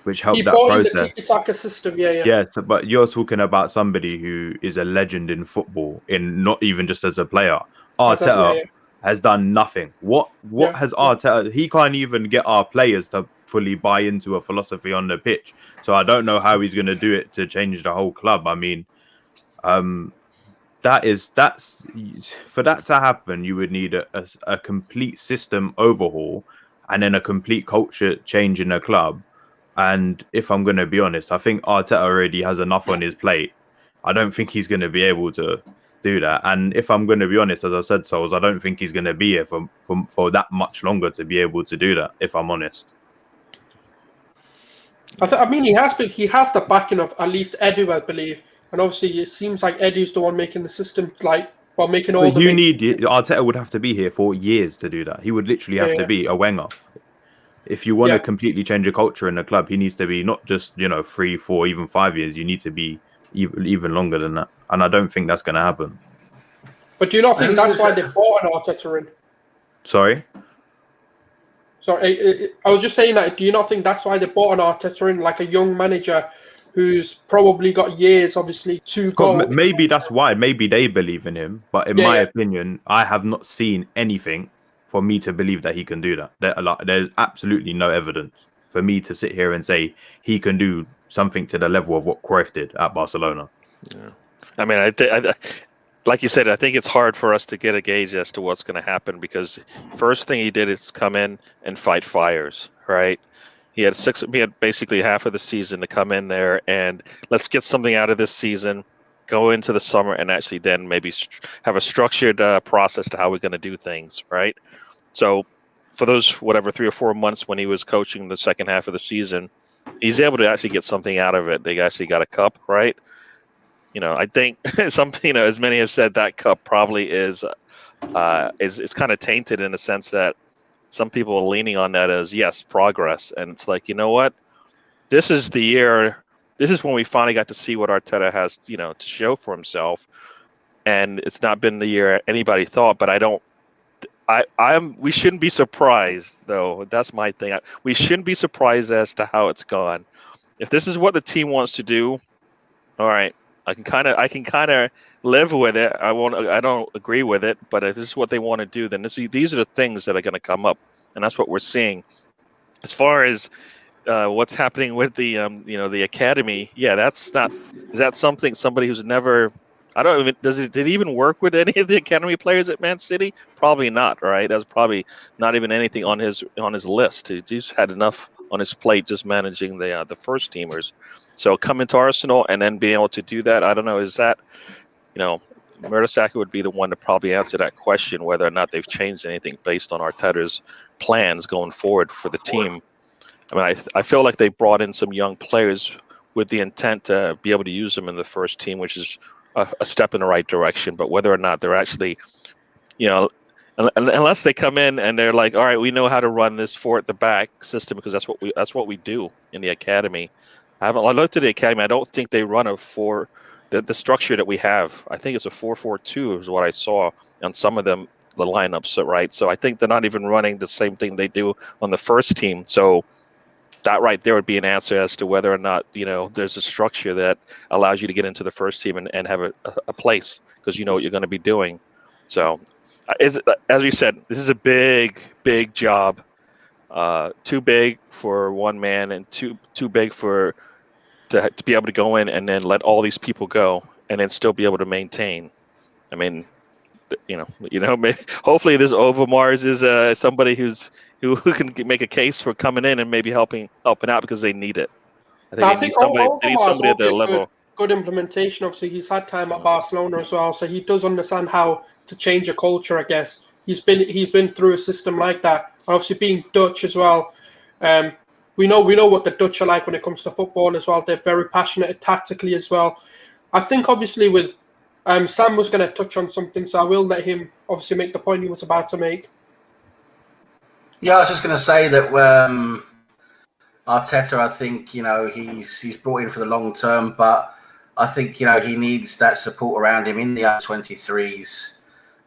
which helped that process? He brought in the tiki-taka system. Yeah. Yeah, but you're talking about somebody who is a legend in football, in not even just as a player. Arteta has done nothing. What has Arteta? He can't even get our players to fully buy into a philosophy on the pitch. So I don't know how he's going to do it to change the whole club. I mean, that's for that to happen, you would need a complete system overhaul and then a complete culture change in the club. And if I'm going to be honest, I think Arteta already has enough on his plate. I don't think he's going to be able to do that. And if I'm going to be honest, as I said, Souls, I don't think he's going to be here for that much longer to be able to do that, if I'm honest. I mean, he has the backing of at least Edu, I believe. And obviously, it seems like Edu's the one making the system, making all the... Arteta would have to be here for years to do that. He would literally have to be a Wenger. If you want to completely change a culture in the club, he needs to be not just 3, 4, even 5 years. You need to be even longer than that, and I don't think that's going to happen. But do you not think that's why they bought an Arteta in? Sorry, I was just saying that. Do you not think that's why they bought an Arteta in, like a young manager who's probably got years, obviously, to go? Maybe that's why. Maybe they believe in him, but in my opinion, I have not seen anything for me to believe that he can do that. There's absolutely no evidence for me to sit here and say he can do something to the level of what Cruyff did at Barcelona. Yeah. I mean, I like you said, I think it's hard for us to get a gauge as to what's going to happen, because first thing he did is come in and fight fires, right? He had basically half of the season to come in there and let's get something out of this season, go into the summer, and actually then maybe have a structured process to how we're going to do things, right? So for those 3 or 4 months when he was coaching the second half of the season, he's able to actually get something out of it. They actually got a cup, right? I think as many have said, that cup probably is is kind of tainted in the sense that some people are leaning on that as, yes, progress. And it's like, you know what? This is the year. This is when we finally got to see what Arteta has, to show for himself. And it's not been the year anybody thought, but we shouldn't be surprised, though. That's my thing. We shouldn't be surprised as to how it's gone. If this is what the team wants to do, all right, I can kind of live with it. I don't agree with it, but if this is what they want to do, then these are the things that are going to come up, and that's what we're seeing. As far as what's happening with the the academy, yeah, that's not. Is that somebody who's never? I don't even. Did it even work with any of the academy players at Man City? Probably not. Right? That's probably not even anything on his list. He just had enough on his plate just managing the first teamers. So coming to Arsenal and then being able to do that, I don't know. Is that Mertesacker would be the one to probably answer that question, whether or not they've changed anything based on Arteta's plans going forward for the team. I mean, I feel like they brought in some young players with the intent to be able to use them in the first team, which is a step in the right direction. But whether or not they're actually, unless they come in and they're like, all right, we know how to run this four at the back system because that's what we do in the academy. I looked at the academy. I don't think they run the structure that we have. I think it's a 4-4-2 is what I saw on some of them, the lineups, right? So I think they're not even running the same thing they do on the first team. So that right there would be an answer as to whether or not, there's a structure that allows you to get into the first team and have a place because you know what you're going to be doing. So as we said, this is a big, big job. Too big for one man and too big to be able to go in and then let all these people go and then still be able to maintain. I mean, hopefully this Overmars is somebody who can make a case for coming in and maybe helping out because they need it. I think they need somebody at their level. Good implementation. Obviously, he's had time at Barcelona as well, so he does understand how to change a culture. I guess he's been through a system like that. Obviously, being Dutch as well, we know what the Dutch are like when it comes to football as well. They're very passionate tactically as well. I think obviously with Sam was going to touch on something, so I will let him obviously make the point he was about to make. Yeah, I was just going to say that Arteta, I think he's brought in for the long term, but I think he needs that support around him in the under-23s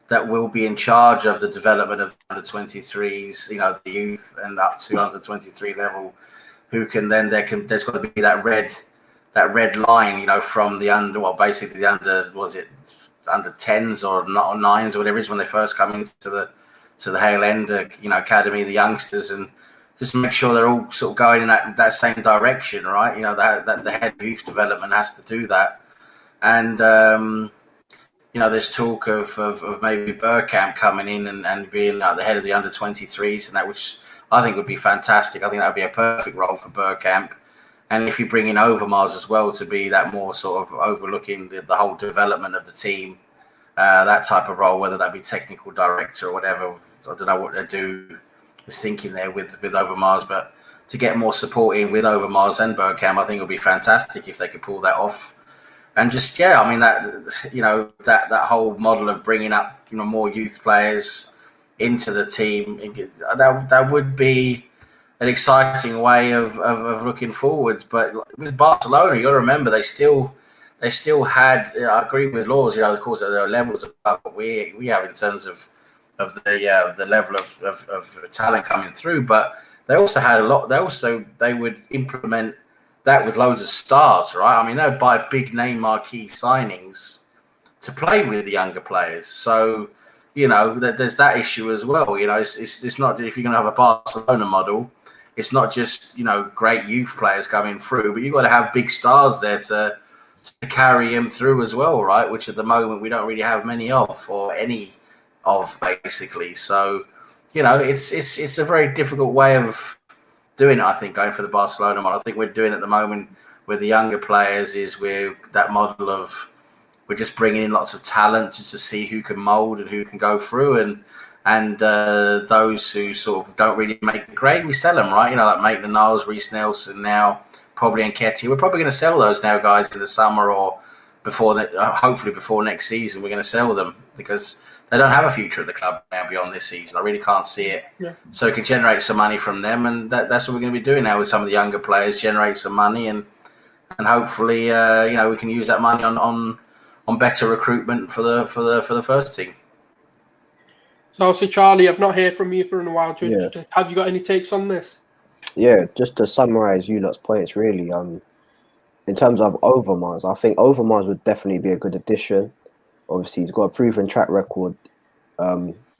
that will be in charge of the development of the under-23s, the youth and up to under-23 level, who can then there's got to be that red line, from the basically the under 10s or 9s or whatever it is when they first come into the Hale End, academy, the youngsters, and just make sure they're all sort of going in that same direction, right? That the head of youth development has to do that. And, there's talk of maybe Bergkamp coming in and being the head of the under-23s, and that, which I think would be fantastic. I think that would be a perfect role for Bergkamp. And if you bring in Overmars as well to be that more sort of overlooking the whole development of the team, that type of role, whether that be technical director or whatever, I don't know what they do. Was thinking there with Overmars, but to get more support in with Overmars and Bergkamp, I think it would be fantastic if they could pull that off. And just that whole model of bringing up more youth players into the team, that would be an exciting way of looking forwards. But with Barcelona, you got to remember they still had. I agree with Laws. Of course, there are levels of what we have in terms of the level of talent coming through, but they also had a lot. They would implement that with loads of stars, right? I mean, they would buy big name marquee signings to play with the younger players. So there's that issue as well. It's not, if you're going to have a Barcelona model, it's not just great youth players coming through, but you've got to have big stars there to carry him through as well, right? Which at the moment we don't really have many of, or any of, basically. So it's a very difficult way of doing it, I think, going for the Barcelona model. I think we're doing it at the moment with the younger players is we're that model of we're just bringing in lots of talent just to see who can mold and who can go through, and those who sort of don't really make the grade, we sell them, right? Like Maitland-Niles, Reece Nelson now, probably Nketiah. We're probably going to sell those now, guys, in the summer or before that. Hopefully before next season, we're going to sell them because they don't have a future at the club now beyond this season. I really can't see it. Yeah. So we can generate some money from them, and that's what we're going to be doing now with some of the younger players. Generate some money, and hopefully, we can use that money on better recruitment for the first team. So obviously, Charlie, I've not heard from you for a while. Yeah. Have you got any takes on this? Yeah, just to summarize you lot's points, really. In terms of Overmars, I think Overmars would definitely be a good addition. Obviously, he's got a proven track record.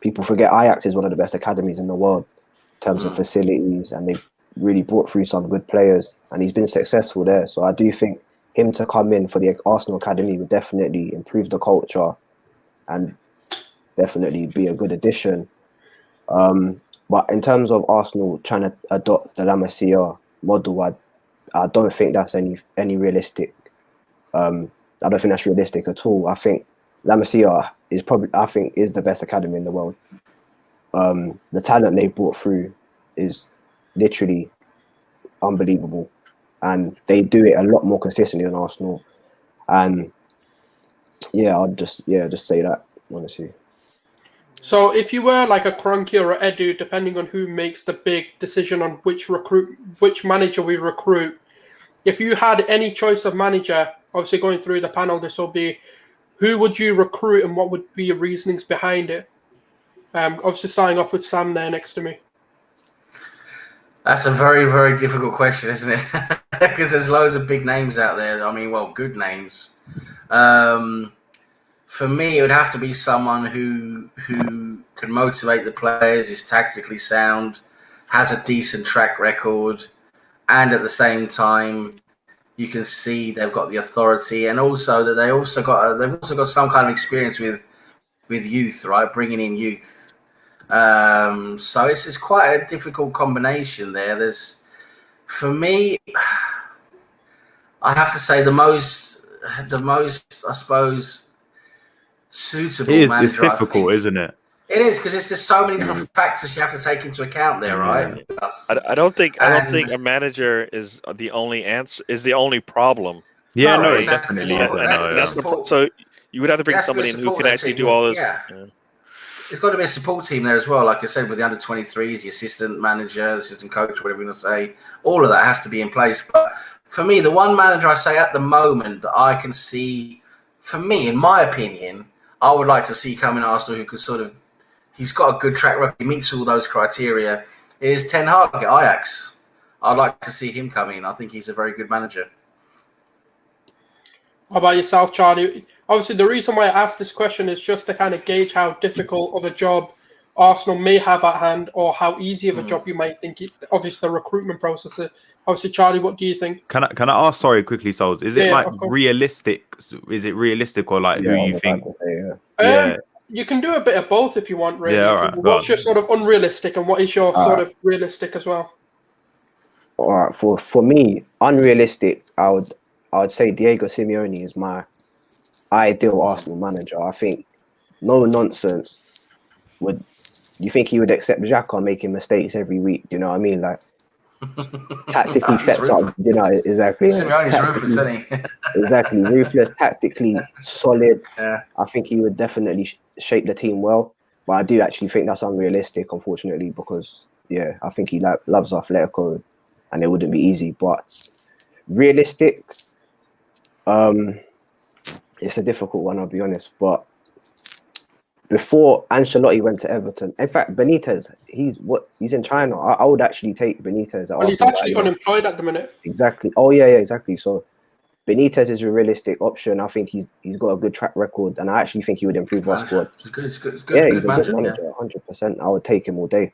People forget Ajax is one of the best academies in the world in terms of facilities, and they've really brought through some good players, and he's been successful there. So I do think him to come in for the Arsenal academy would definitely improve the culture and definitely be a good addition. But in terms of Arsenal trying to adopt the La Masia model, I don't think that's any realistic. I don't think that's realistic at all. I think La Masia is the best academy in the world. The talent they brought through is literally unbelievable, and they do it a lot more consistently than Arsenal. And I'll just say that honestly. So if you were like a Kroenke or Edu, depending on who makes the big decision on which manager we recruit, if you had any choice of manager, obviously going through the panel, this will be, who would you recruit and what would be your reasonings behind it? Obviously starting off with Sam there next to me. That's a very, very difficult question, isn't it? Because there's loads of big names out there. I mean, well, good names. For me, it would have to be someone who can motivate the players, is tactically sound, has a decent track record, and at the same time, you can see they've got the authority, and also that they've also got some kind of experience with youth, right? Bringing in youth. So it's quite a difficult combination there. For me, I have to say the most, I suppose, suitable manager. It's difficult, isn't it? It is, because there's so many different factors you have to take into account there, right? I don't think a manager is the only answer, is the only problem. Yeah, no, exactly. definitely. So you would have to bring somebody in who can actually do all this. Yeah. It's got to be a support team there as well. Like I said, with the under 23s, the assistant manager, the assistant coach, whatever you want to say, all of that has to be in place. But for me, the one manager I say at the moment that I can see, for me, in my opinion, I would like to see come in Arsenal, who could he's got a good track record, he meets all those criteria, is Ten Hag at Ajax. I'd like to see him come in. I think he's a very good manager. How about yourself, Charlie? Obviously, the reason why I asked this question is just to kind of gauge how difficult of a job Arsenal may have at hand, or how easy of a job you might think obviously the recruitment process is. Obviously, Charlie, what do you think? Can I ask, sorry, quickly, Souls? Is it realistic? Is it realistic, or like who you think? You can do a bit of both if you want, really. Yeah, all right, what's your sort of unrealistic, and what is your sort of realistic as well? All right, for me, unrealistic, I would say Diego Simeone is my ideal Arsenal manager. I think no nonsense. Do you think he would accept Xhaka making mistakes every week? Do you know what I mean? Like, tactically sets up, you know, exactly. Simeone's ruthless, isn't he? Exactly, ruthless, tactically solid. Yeah. I think he would definitely shape the team well. But I do actually think that's unrealistic, unfortunately, because I think he loves Atletico, and it wouldn't be easy. But realistic, it's a difficult one, I'll be honest. But before Ancelotti went to Everton, in fact, Benitez, he's in China. I would actually take Benitez. Well, he's actually unemployed at the minute. Exactly. Oh yeah, exactly. So Benitez is a realistic option. I think he's got a good track record, and I actually think he would improve our squad. He's a good manager, manager. 100%. I would take him all day.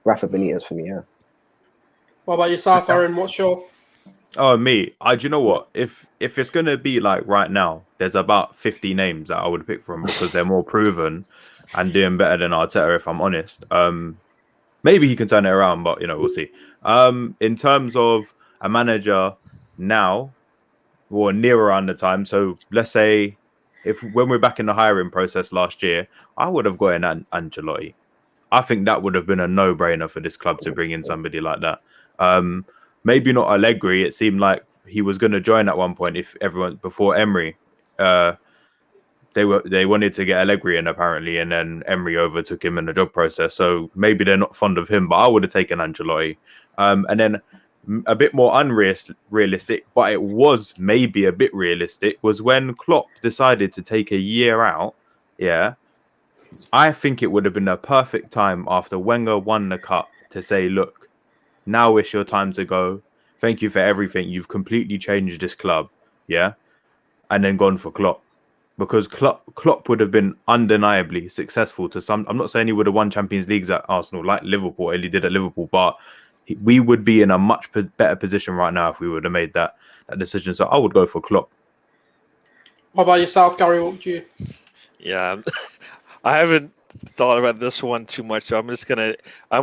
Rafa Benitez for me, yeah. What about yourself, Aaron? What's your... Oh, me. Do you know what? If it's gonna be like right now, there's about 50 names that I would pick from, because they're more proven and doing better than Arteta, if I'm honest. Maybe he can turn it around, but we'll see. In terms of a manager now, or near around the time, so let's say when we're back in the hiring process last year, I would have got in Ancelotti. I think that would have been a no-brainer for this club to bring in somebody like that. Maybe not Allegri. It seemed like he was going to join at one point before Emery. Then they wanted to get Allegri in apparently, and then Emery overtook him in the job process. So maybe they're not fond of him, but I would have taken Ancelotti. And then a bit more unrealistic, but it was maybe a bit realistic, was when Klopp decided to take a year out. Yeah, I think it would have been a perfect time after Wenger won the cup to say, look, now it's your time to go. Thank you for everything. You've completely changed this club. Yeah. And then gone for Klopp. Because Klopp would have been undeniably successful to some. I'm not saying he would have won Champions Leagues at Arsenal like Liverpool, he did at Liverpool, but we would be in a much better position right now if we would have made that decision. So I would go for Klopp. What about yourself, Gary? What would you? Yeah, I haven't thought about this one too much. So I'm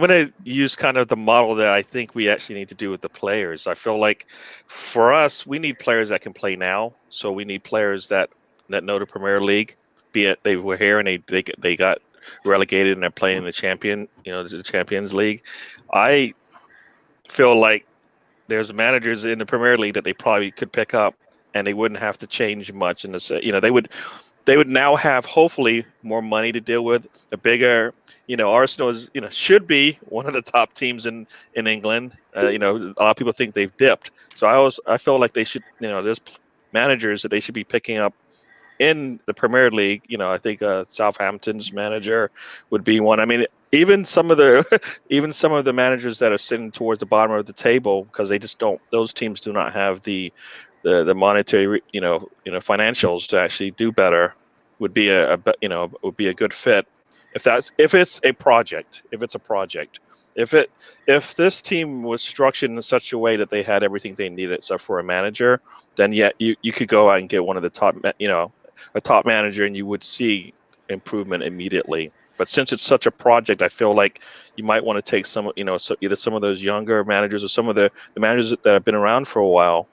gonna use kind of the model that I think we actually need to do with the players. I feel like for us, we need players that can play now. So we need players that know the Premier League, be it they were here and they got relegated and they're playing in the the Champions League. I feel like there's managers in the Premier League that they probably could pick up and they wouldn't have to change much in this. They would now have hopefully more money to deal with. A bigger, Arsenal is, should be one of the top teams in England. A lot of people think they've dipped. So I feel like they should, there's managers that they should be picking up in the Premier League. I think Southampton's manager would be one. I mean, even some of the managers that are sitting towards the bottom of the table, because they just don't. Those teams do not have the monetary, financials to actually do better. Would be a good fit if it's a project. If this team was structured in such a way that they had everything they needed except for a manager, then you could go out and get one of the top, a top manager, and you would see improvement immediately. But since it's such a project, I feel like you might want to take some, either some of those younger managers or some of the managers that have been around for a while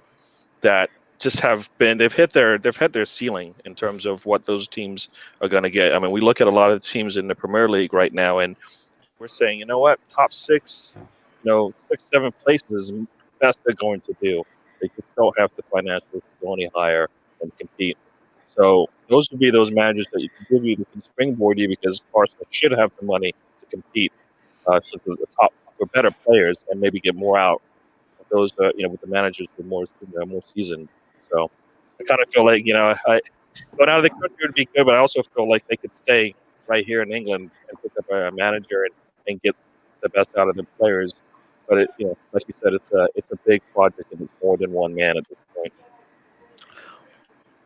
that just they've hit their ceiling in terms of what those teams are going to get. I mean, we look at a lot of the teams in the Premier League right now, and we're saying, you know what, top 6, 6-7 places is the best they're going to do. They just don't have the financials to go any higher and compete. So those would be those managers that that can springboard you, because Arsenal should have the money to compete. So the top, for better players, and maybe get more out of those, with the managers who are more seasoned. So I kind of feel like, going out of the country would be good, but I also feel like they could stay right here in England and pick up a manager and get the best out of the players. But like you said, it's a big project, and it's more than one man at this point.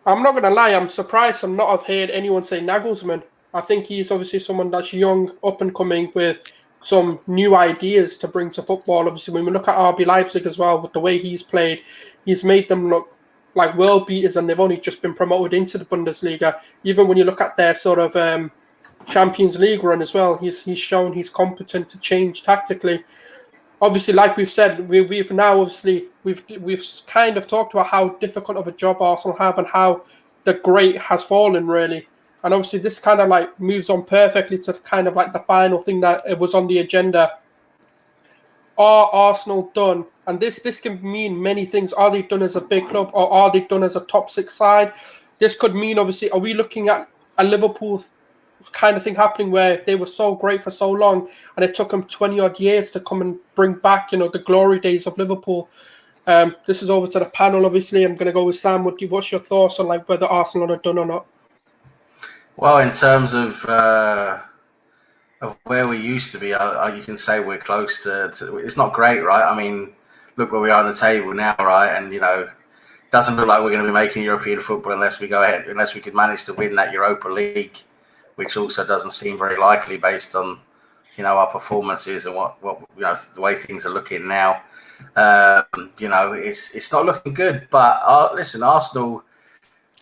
I'm not going to lie, I'm surprised I'm not have heard anyone say Nagelsmann. I think he's obviously someone that's young, up and coming, with some new ideas to bring to football. Obviously, when we look at RB Leipzig as well, with the way he's played, he's made them look like world beaters, and they've only just been promoted into the Bundesliga. Even when you look at their sort of Champions League run as well, he's shown he's competent to change tactically. Obviously, like we've said, we've now obviously we've kind of talked about how difficult of a job Arsenal have and how the great has fallen, really. And obviously, this kind of like moves on perfectly to kind of like the final thing that it was on the agenda. Are Arsenal done? And this can mean many things. Are they done as a big club, or are they done as a top 6 side? This could mean, obviously, are we looking at a Liverpool kind of thing happening where they were so great for so long, and it took them 20 odd years to come and bring back, the glory days of Liverpool? This is over to the panel. Obviously, I'm going to go with Sam. What's your thoughts on like whether Arsenal are done or not? Well, in terms of where we used to be, you can say we're close to. It's not great, right? I mean, look where we are on the table now, right? And it doesn't look like we're going to be making European football unless we could manage to win that Europa League, which also doesn't seem very likely based on our performances and what the way things are looking now. It's not looking good. But listen, Arsenal,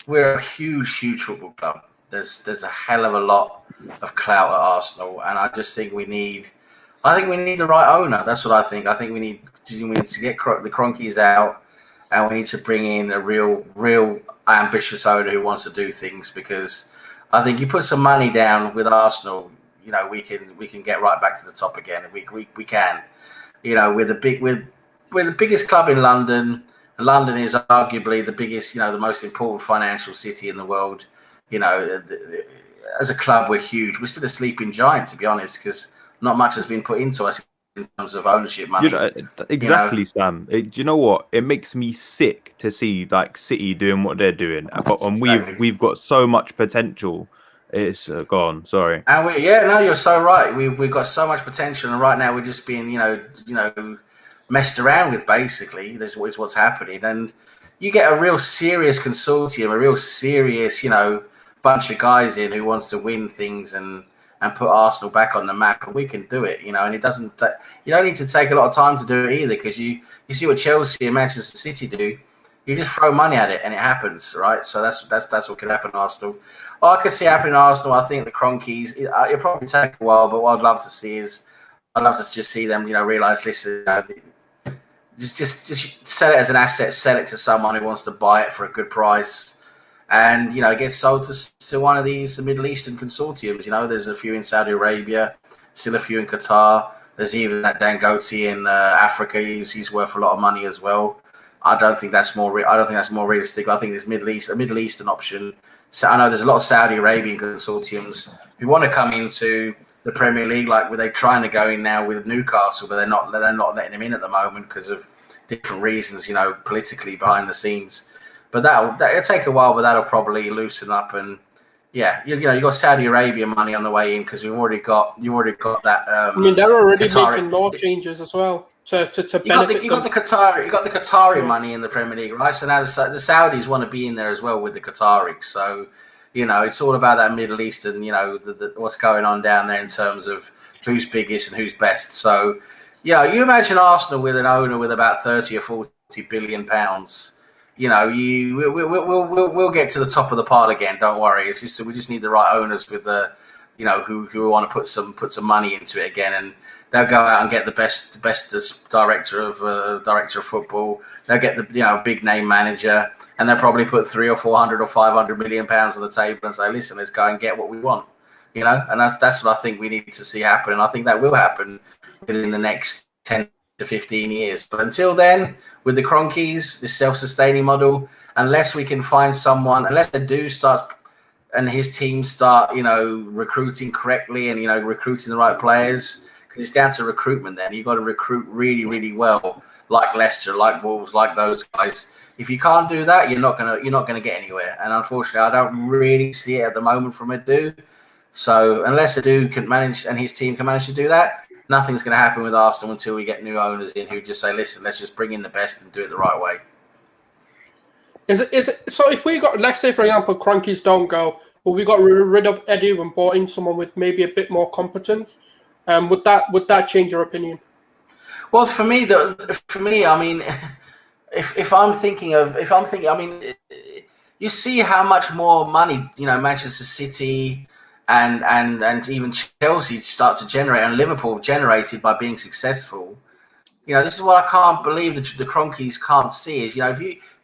we're a huge football club. There's a hell of a lot of clout at Arsenal, and I just think we need the right owner. That's what I think. I think we need to get the Cronkies out, and we need to bring in a real ambitious owner who wants to do things, because I think you put some money down with Arsenal, we can get right back to the top again. We can. We're the biggest club in London. London is arguably the biggest, the most important financial city in the world. you know, as a club, we're huge. We're still a sleeping giant, to be honest, because not much has been put into us in terms of ownership money. Exactly, Sam. Do you know what? It makes me sick to see like City doing what they're doing, but Exactly. we've got so much potential. It's gone. Sorry. And you're so right. We've got so much potential, and right now we're just being, messed around with. Basically, this is what's happening, and you get a real serious consortium, a real serious, bunch of guys in who wants to win things and put Arsenal back on the map, and we can do it, and it doesn't. You don't need to take a lot of time to do it either, because you see what Chelsea and Manchester City do. You just throw money at it and it happens, right? So that's what can happen in Arsenal. Well, I can see happening in Arsenal. I think the Cronkies, it'll probably take a while, but what I'd love to see is, I'd love to just see them, realize, listen, just sell it as an asset, sell it to someone who wants to buy it for a good price, and get sold to one of these Middle Eastern consortiums. There's a few in Saudi Arabia, still a few in Qatar. There's even that Dangote in Africa. He's worth a lot of money as well. I don't think that's more realistic. I think there's a Middle Eastern option. So I know there's a lot of Saudi Arabian consortiums who want to come into the Premier League, like they're trying to go in now with Newcastle, but they're not letting them in at the moment because of different reasons, politically behind the scenes. But that'll take a while, but that'll probably loosen up. And you got Saudi Arabian money on the way in, because you've already got that. I mean, they're already Qatar, making law changes as well to benefit. You got the Qatari money in the Premier League, right? So now the Saudis want to be in there as well with the Qataris. So it's all about that Middle Eastern, what's going on down there in terms of who's biggest and who's best. So you imagine Arsenal with an owner with about 30 or 40 billion pounds. We'll get to the top of the pile again. Don't worry. It's just we just need the right owners with the, who want to put some money into it again, and they'll go out and get the best director of football. They'll get the big name manager, and they'll probably put 300 or 400 or 500 million pounds on the table and say, listen, let's go and get what we want. And that's what I think we need to see happen, and I think that will happen within the next 10 to 15 years. But until then, with the Cronkies, this self-sustaining model, unless we can find someone, unless Edu starts and his team start, recruiting correctly and, recruiting the right players, because it's down to recruitment then. You've got to recruit really, really well, like Leicester, like Wolves, like those guys. If you can't do that, you're not gonna get anywhere. And unfortunately, I don't really see it at the moment from Edu. So unless Edu can manage and his team can manage to do that, nothing's going to happen with Arsenal until we get new owners in who just say, listen, let's just bring in the best and do it the right way. Is it so? If we got, let's say for example, Cronkies don't go, but we got rid of Edu and brought in someone with maybe a bit more competence, would that change your opinion? Well, for me, I mean, if I'm thinking, I mean, you see how much more money Manchester City and even Chelsea start to generate, and Liverpool generated by being successful. This is what I can't believe that the Cronkies can't see is,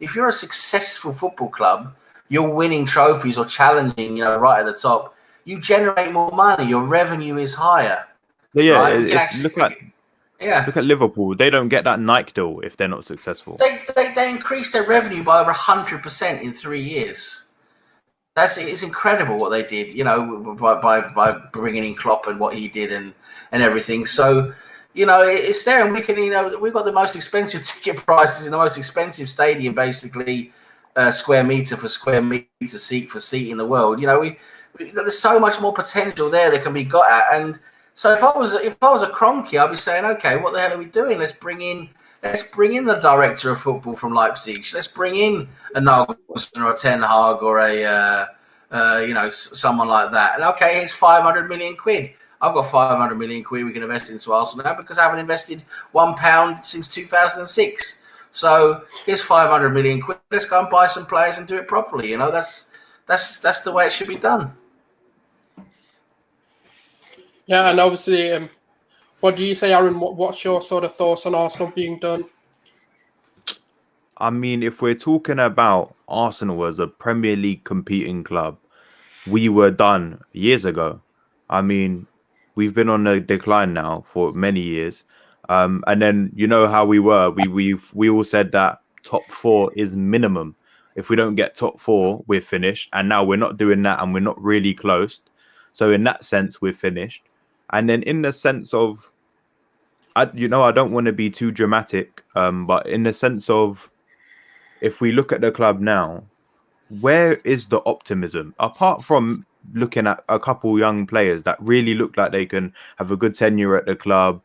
if you're a successful football club, you're winning trophies or challenging, right at the top, you generate more money, your revenue is higher. Yeah, right? Look at Liverpool. They don't get that Nike deal if they're not successful. They increased their revenue by over 100% in 3 years. It's incredible what they did, by bringing in Klopp and what he did and everything. So, it's there, and we can, we've got the most expensive ticket prices in the most expensive stadium, basically, square meter for square meter, seat for seat in the world. There's so much more potential there that can be got at. And so if I was a Kroenke, I'd be saying, okay, what the hell are we doing? Let's bring in the director of football from Leipzig. Let's bring in a Nagelsmann or a Ten Hag or someone like that. And okay, here's 500 million quid. I've got 500 million quid we can invest into Arsenal now because I haven't invested £1 since 2006. So here's 500 million quid. Let's go and buy some players and do it properly. That's the way it should be done. Yeah, and obviously, what do you say, Aaron? What's your sort of thoughts on Arsenal being done? I mean, if we're talking about Arsenal as a Premier League competing club, we were done years ago. I mean, we've been on a decline now for many years. And then how we were. We all said that top four is minimum. if we don't get top 4, we're finished. And now we're not doing that, and we're not really close. So in that sense, we're finished. And then in the sense of, I don't want to be too dramatic, but in the sense of, if we look at the club now, where is the optimism? Apart from looking at a couple young players that really look like they can have a good tenure at the club,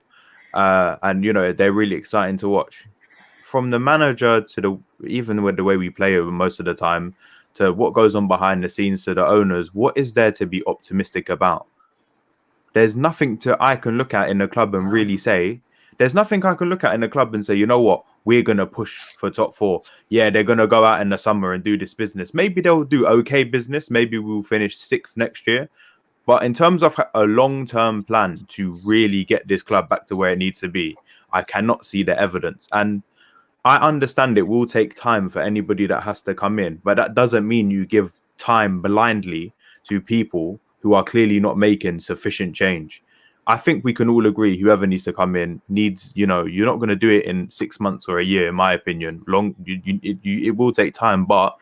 and they're really exciting to watch. From the manager to even with the way we play over most of the time, to what goes on behind the scenes, to the owners, what is there to be optimistic about? There's nothing I can look at in the club and really say, there's nothing I can look at in the club and say, you know what, we're going to push for top 4. Yeah, they're going to go out in the summer and do this business. Maybe they'll do okay business. Maybe we'll finish 6th next year. But in terms of a long-term plan to really get this club back to where it needs to be, I cannot see the evidence. And I understand it will take time for anybody that has to come in, but that doesn't mean you give time blindly to people who are clearly not making sufficient change. I think we can all agree whoever needs to come in needs, you're not going to do it in 6 months or a year, in my opinion. It will take time, but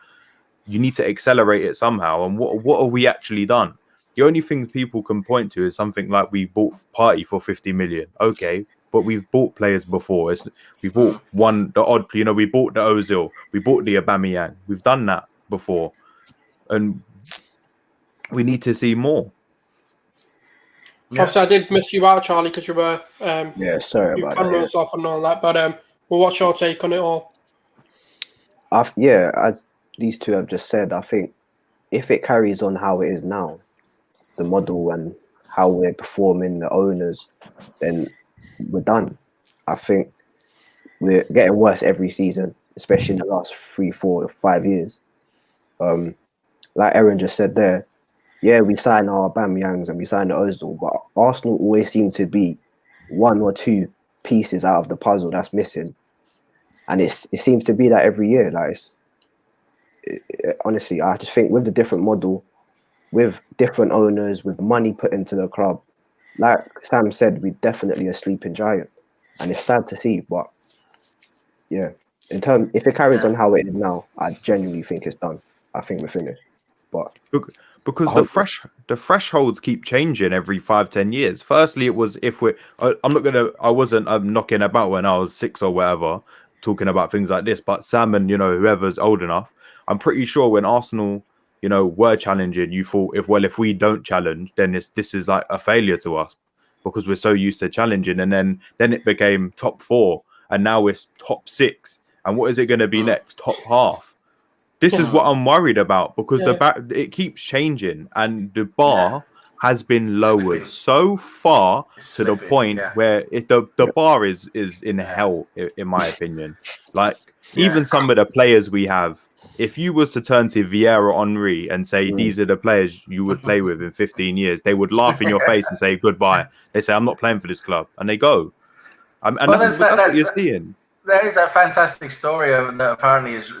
you need to accelerate it somehow. And what have we actually done? The only thing people can point to is something like we bought Party for 50 million. Okay, but we've bought players before. We bought we bought the Ozil, we bought the Aubameyang. We've done that before. And we need to see more. Yeah. Obviously, I did miss you out, Charlie, because you were sorry about that. Off and all that. But well, what's your take on it all? As these two have just said, I think if it carries on how it is now, the model and how we're performing, the owners, then we're done. I think we're getting worse every season, especially in the last 3, 4, 5 years. Like Aaron just said there, yeah, we signed our Aubameyangs and we signed the Ozil, but Arsenal always seem to be 1 or 2 pieces out of the puzzle that's missing, and it seems to be that every year. Like, honestly, I just think with the different model, with different owners, with money put into the club, like Sam said, we're definitely a sleeping giant, and it's sad to see. But yeah, if it carries on how it is now, I genuinely think it's done. I think we're finished. But because the thresholds keep changing every 5-10 years. Firstly, it was I wasn't knocking about when I was 6 or whatever, talking about things like this. But Sam and whoever's old enough, I'm pretty sure when Arsenal were challenging, you thought if we don't challenge, then this is like a failure to us because we're so used to challenging. And then it became top 4, and now it's top 6. And what is it going to be next? Top half. This is what I'm worried about because it keeps changing, and the bar has been lowered so far to the point where the bar is in hell, in my opinion. Like even some of the players we have, if you was to turn to Vieira, Henry and say these are the players you would play with in 15 years, they would laugh in your face and say goodbye. They say, I'm not playing for this club, and they go. And that's what you're seeing. There is a fantastic story that apparently is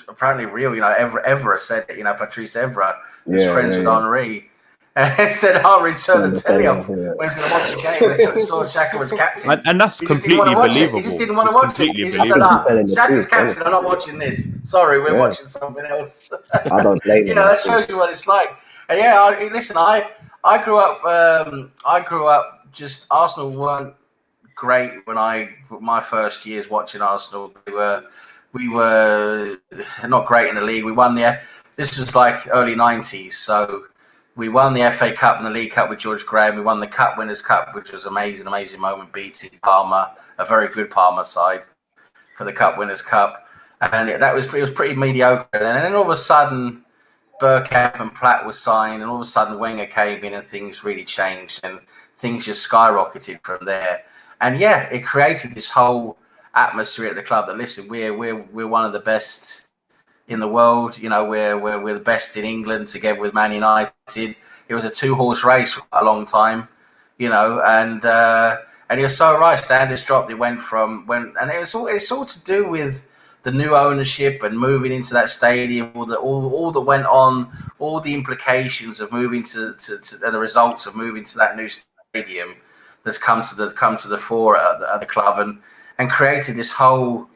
apparently real. Evra said it. Patrice Evra was friends with Henri. And he said Henri turned the telly off when he was going to watch the game and saw Xhaka was captain. And that's completely believable. He just didn't want to watch it. He just said, Xhaka's captain, I'm not watching this. Sorry, we're watching something else. I don't blame you. That shows you what it's like. And I grew up just Arsenal weren't great when my first years watching Arsenal. We were not great in the league. We won this was like early 90s, so we won the FA Cup and the League Cup with George Graham. We won the Cup Winners' Cup, which was amazing moment, beating Parma, a very good Parma side, for the Cup Winners' Cup, and it was pretty mediocre. And then all of a sudden, Bergkamp and Platt were signed, and all of a sudden Wenger came in, and things really changed, and things just skyrocketed from there. And it created this whole atmosphere at the club that we're one of the best in the world. We're the best in England together with Man United. It was a 2-horse race for a long time, and you're so right. Standards dropped. It went, and it's all to do with the new ownership and moving into that stadium, all that went on, all the implications of moving to the results of moving to that new stadium that's come to the fore at the club and created this whole,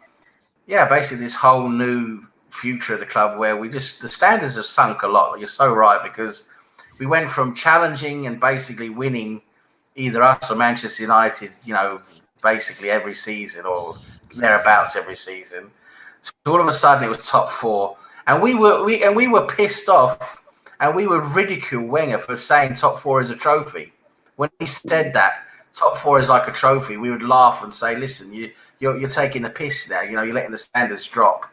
basically this whole new future of the club where the standards have sunk a lot. You're so right, because we went from challenging and basically winning either us or Manchester United, basically every season or thereabouts every season. So all of a sudden it was top four, and we were pissed off, and we would ridicule Wenger for saying top four is a trophy. When he said that top four is like a trophy, we would laugh and say, "Listen, you're taking the piss now. You're letting the standards drop.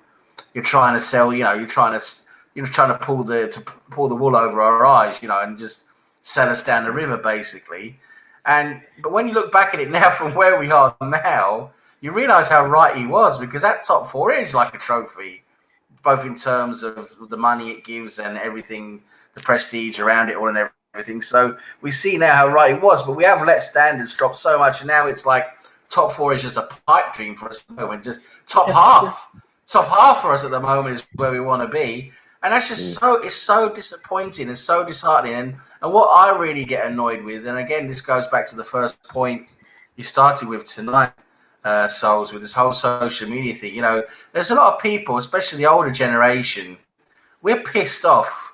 You're trying to sell. You're trying to pull the wool over our eyes. And just sell us down the river, basically." But when you look back at it now, from where we are now, you realise how right he was, because that top four is like a trophy, both in terms of the money it gives and everything, the prestige around it all and everything. So we see now how right he was, but we have let standards drop so much, and now it's like top four is just a pipe dream for us at the moment. Just top half for us at the moment is where we want to be. And that's just it's so disappointing and so disheartening. And what I really get annoyed with, and again, this goes back to the first point you started with tonight, Souls, with this whole social media thing. There's a lot of people, especially the older generation, we're pissed off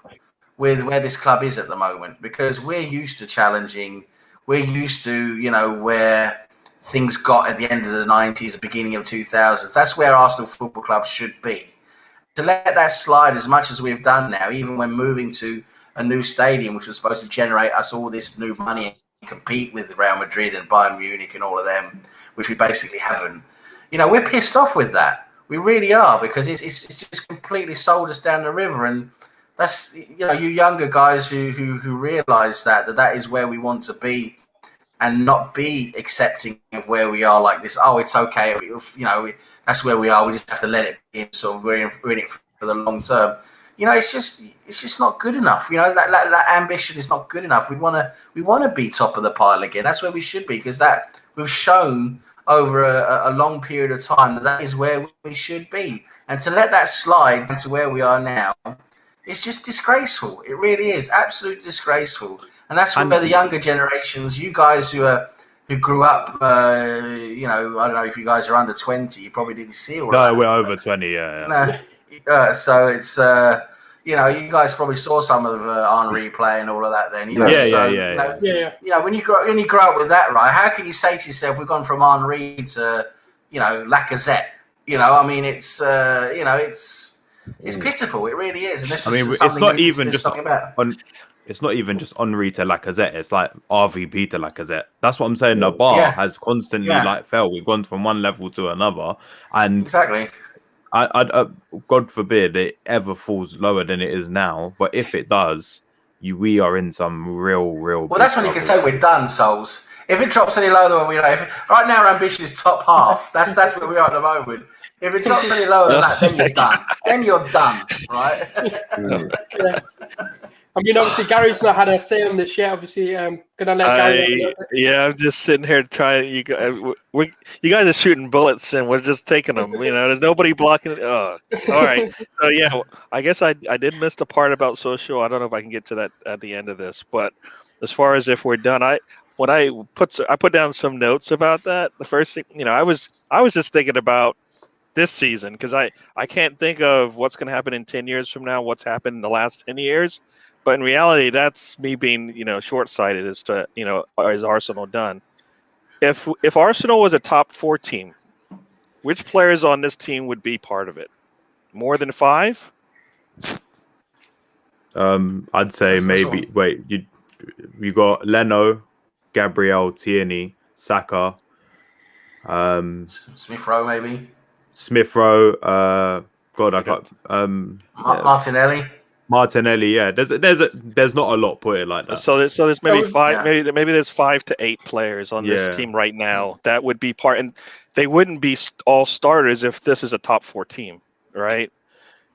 with where this club is at the moment, because we're used to challenging. We're used to, where things got at the end of the 90s, the beginning of 2000s. That's where Arsenal Football Club should be. To let that slide as much as we've done now, even when moving to a new stadium, which was supposed to generate us all this new money and compete with Real Madrid and Bayern Munich and all of them, which we basically haven't. We're pissed off with that. We really are, because it's just completely sold us down the river. And that's, you younger guys who realise that is where we want to be, and not be accepting of where we are like this. Oh, it's okay. That's where we are. We just have to let it be. So we're in it for the long term. It's just not good enough. That ambition is not good enough. We want to be top of the pile again. That's where we should be, because that we've shown over a long period of time that is where we should be. And to let that slide to where we are now, it's just disgraceful. It really is absolutely disgraceful. And that's where the younger generations, you guys who grew up, I don't know if you guys are under 20, you probably didn't see all that. No, we're over 20, yeah. No, so it's, you guys probably saw some of Henri play and all of that then. When you grow up with that, right, how can you say to yourself, we've gone from Henri to, Lacazette? It's pitiful. It really is. And this is it's not even just talking about. It's not even just Henri to Lacazette. It's like RVP to Lacazette. That's what I'm saying. The bar has constantly fell. We've gone from one level to another, and exactly. I God forbid it ever falls lower than it is now. But if it does, we are in some real. Well, that's when you can say we're done, Souls. If it drops any lower than we are, right now our ambition is top half. That's where we are at the moment. If it drops any lower than that, then you're done. Then you're done, right? Obviously, Gary's not had a say on this yet. Obviously, gonna let Gary. I'm just sitting here trying. You guys are shooting bullets, and we're just taking them. There's nobody blocking it. Oh, all right. So I guess I did miss the part about social. I don't know if I can get to that at the end of this, but as far as if we're done, I put down some notes about that. The first thing, I was just thinking about this season, because I can't think of what's going to happen in 10 years from now, what's happened in the last 10 years. But in reality, that's me being, short-sighted as to, is Arsenal done? If Arsenal was a top 4 team, which players on this team would be part of it? More than 5? I'd say maybe. Wait, you got Leno, Gabriel, Tierney, Saka, Smith Rowe, maybe. Smith Rowe. God, I can't. Martinelli. Martinelli, yeah. There's not a lot put it like that. So there's maybe 5. Yeah. Maybe there's 5 to 8 players on this team right now that would be part, and they wouldn't be all starters if this is a top 4 team, right?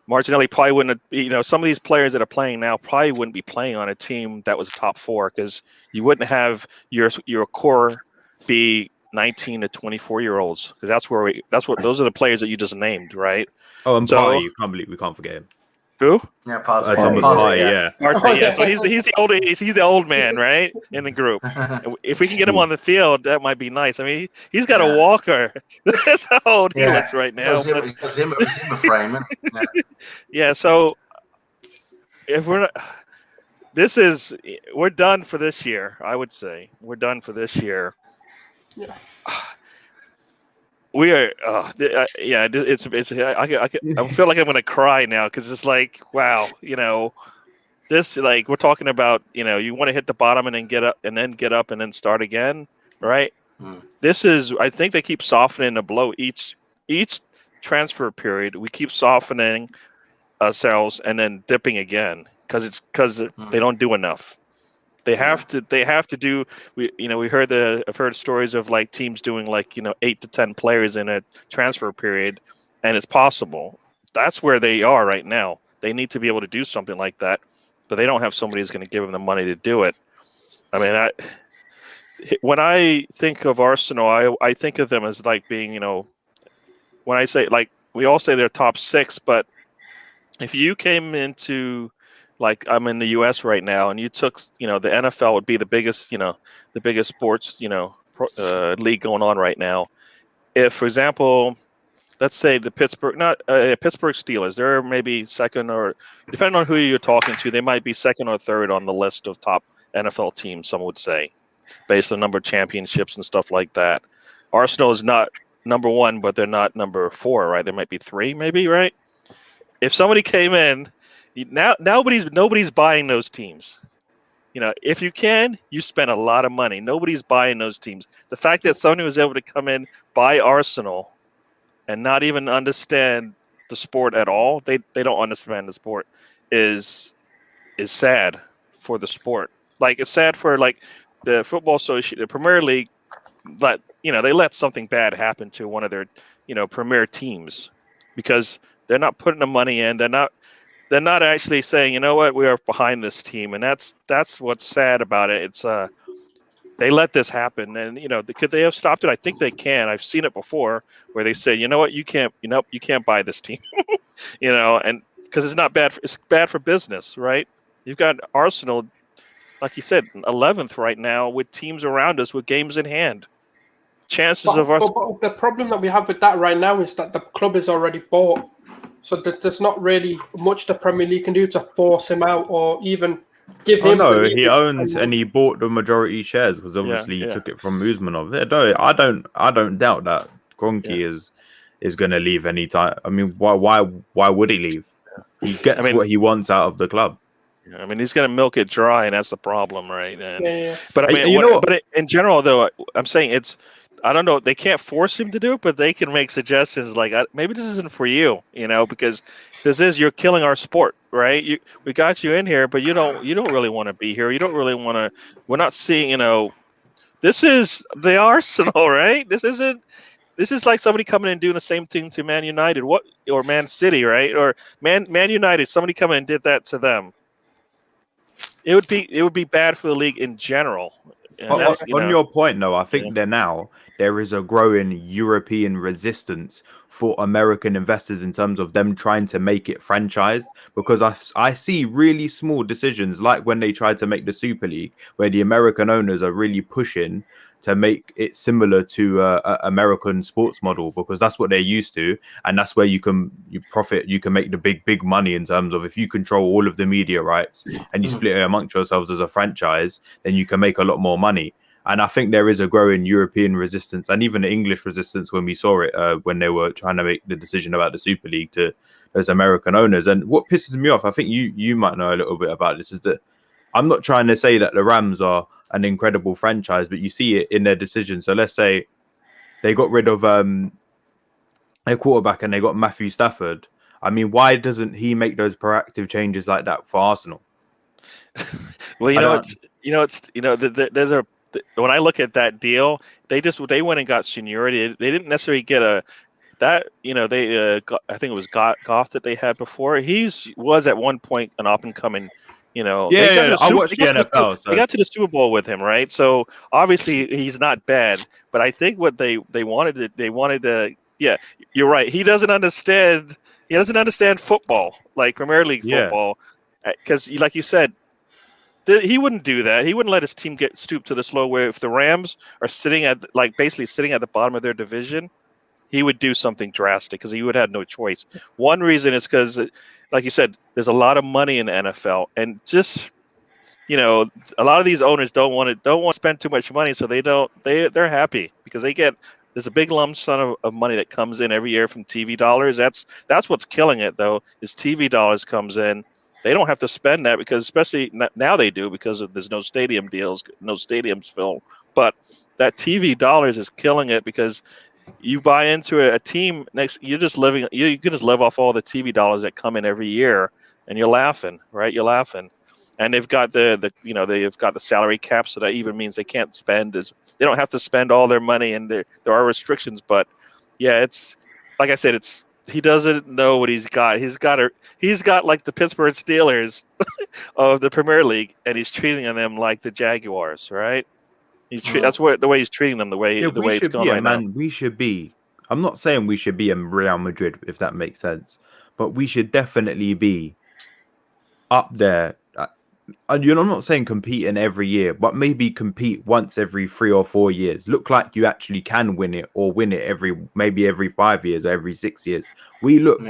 Martinelli probably wouldn't. Some of these players that are playing now probably wouldn't be playing on a team that was top 4, because you wouldn't have your core be 19 to 24-year-olds, because those are the players that you just named, right? Oh, and Partey, we can't forget him. Who? Yeah, Partey. Thomas Partey. Partey, yeah. Partey, yeah. So he's the old man, right, in the group. And if we can get him on the field, that might be nice. I mean, he's got a walker. That's how old he looks right now. Zimmer frame. Yeah. So if we're not, we're done for this year. I would say we're done for this year. Yeah. We are, yeah. I feel like I'm gonna cry now because it's like, wow, this, like, we're talking about, you want to hit the bottom and then get up and then start again, right? This is, I think they keep softening the blow each transfer period. We keep softening ourselves and then dipping again because they don't do enough. They have to do. I've heard stories of like teams doing like 8 to 10 players in a transfer period, and it's possible. That's where they are right now. They need to be able to do something like that, but they don't have somebody who's going to give them the money to do it. I mean, when I think of Arsenal, I think of them as like being, when I say, like, we all say they're top 6, but if you came into, like, I'm in the U.S. right now, and you took, the NFL would be the biggest sports, league going on right now. If, for example, let's say the Pittsburgh Steelers, they're maybe second, or depending on who you're talking to, they might be second or third on the list of top NFL teams, some would say, based on number of championships and stuff like that. Arsenal is not number 1, but they're not number 4, right? They might be 3, maybe, right? If somebody came in, now nobody's buying those teams. If you can, you spend a lot of money. Nobody's buying those teams. The fact that somebody was able to come in, buy Arsenal, and not even understand the sport at all, they don't understand the sport, is sad for the sport. Like, it's sad for, like, the Football Association, the Premier League, but they let something bad happen to one of their premier teams because they're not putting the money in. They're not actually saying, what, we are behind this team, and that's what's sad about it. It's they let this happen, and could they have stopped it? I think they can. I've seen it before where they say, what, you can't buy this team, and because it's not bad. It's bad for business, right? You've got Arsenal, like you said, 11th right now with teams around us with games in hand. Chances of us. But the problem that we have with that right now is that the club is already bought. So there's not really much the Premier League can do to force him out or even give him. No, he owns and he bought the majority shares because obviously he took it from Usmanov. I don't doubt that Kroenke is going to leave anytime. I mean, why would he leave? He gets what he wants out of the club. I mean, he's going to milk it dry, and that's the problem, right? And, But I mean, but in general, though, I'm saying I don't know. They can't force him to do it, but they can make suggestions like, maybe this isn't for you, because you're killing our sport, right? We got you in here, but you don't really want to be here. You don't really want to. We're not seeing, this is the Arsenal, right? This is like somebody coming in and doing the same thing to Man United, or Man City, right? Or Man United. Somebody coming and did that to them. It would be bad for the league in general. On your point, though, I think there is a growing European resistance for American investors in terms of them trying to make it franchised, because I see really small decisions like when they tried to make the Super League, where the American owners are really pushing to make it similar to American sports model, because that's what they're used to, and that's where you can make the big money in terms of if you control all of the media rights and you split it amongst yourselves as a franchise, then you can make a lot more money. And I think there is a growing European resistance and even the English resistance when we saw it when they were trying to make the decision about the Super League to those American owners. And what pisses me off, I think you might know a little bit about this, is that I'm not trying to say that the Rams are an incredible franchise, but you see it in their decision. So let's say they got rid of their quarterback and they got Matthew Stafford. I mean, why doesn't he make those proactive changes like that for Arsenal? Well, there's a. When I look at that deal, they went and got seniority. They didn't necessarily get I think it was Goff that they had before. He was at one point an up and coming. I watched the NFL. They got to the Super Bowl with him, right? So obviously he's not bad. But I think what they wanted to Yeah, you're right. He doesn't understand. He doesn't understand football, like Premier League Yeah. football, because, like you said, he wouldn't do that. He wouldn't let his team get stooped to this low. Where if the Rams are sitting at basically sitting at the bottom of their division, he would do something drastic because he would have no choice. One reason is because, like you said, there's a lot of money in the NFL, and just a lot of these owners don't want to spend too much money, so they're happy because there's a big lump sum of money that comes in every year from TV dollars. That's what's killing it, though, is TV dollars comes in. They don't have to spend that because, especially now they do, because there's no stadium deals, no stadiums filled. But that TV dollars is killing it because you buy into a team you can just live off all the TV dollars that come in every year, and you're laughing, right? You're laughing. And they've got they've got the salary cap, so that even means they can't they don't have to spend all their money, and there are restrictions. But yeah, it's like I said, he doesn't know what he's got. He's got like the Pittsburgh Steelers of the Premier League, and he's treating them like the Jaguars, right? That's the way he's treating them, the way it's going right now. We should be. I'm not saying we should be in Real Madrid, if that makes sense, but we should definitely be up there. I'm not saying competing every year, but maybe compete once every 3 or 4 years. Look like you actually can win it, or win it every 5 years or every 6 years. We look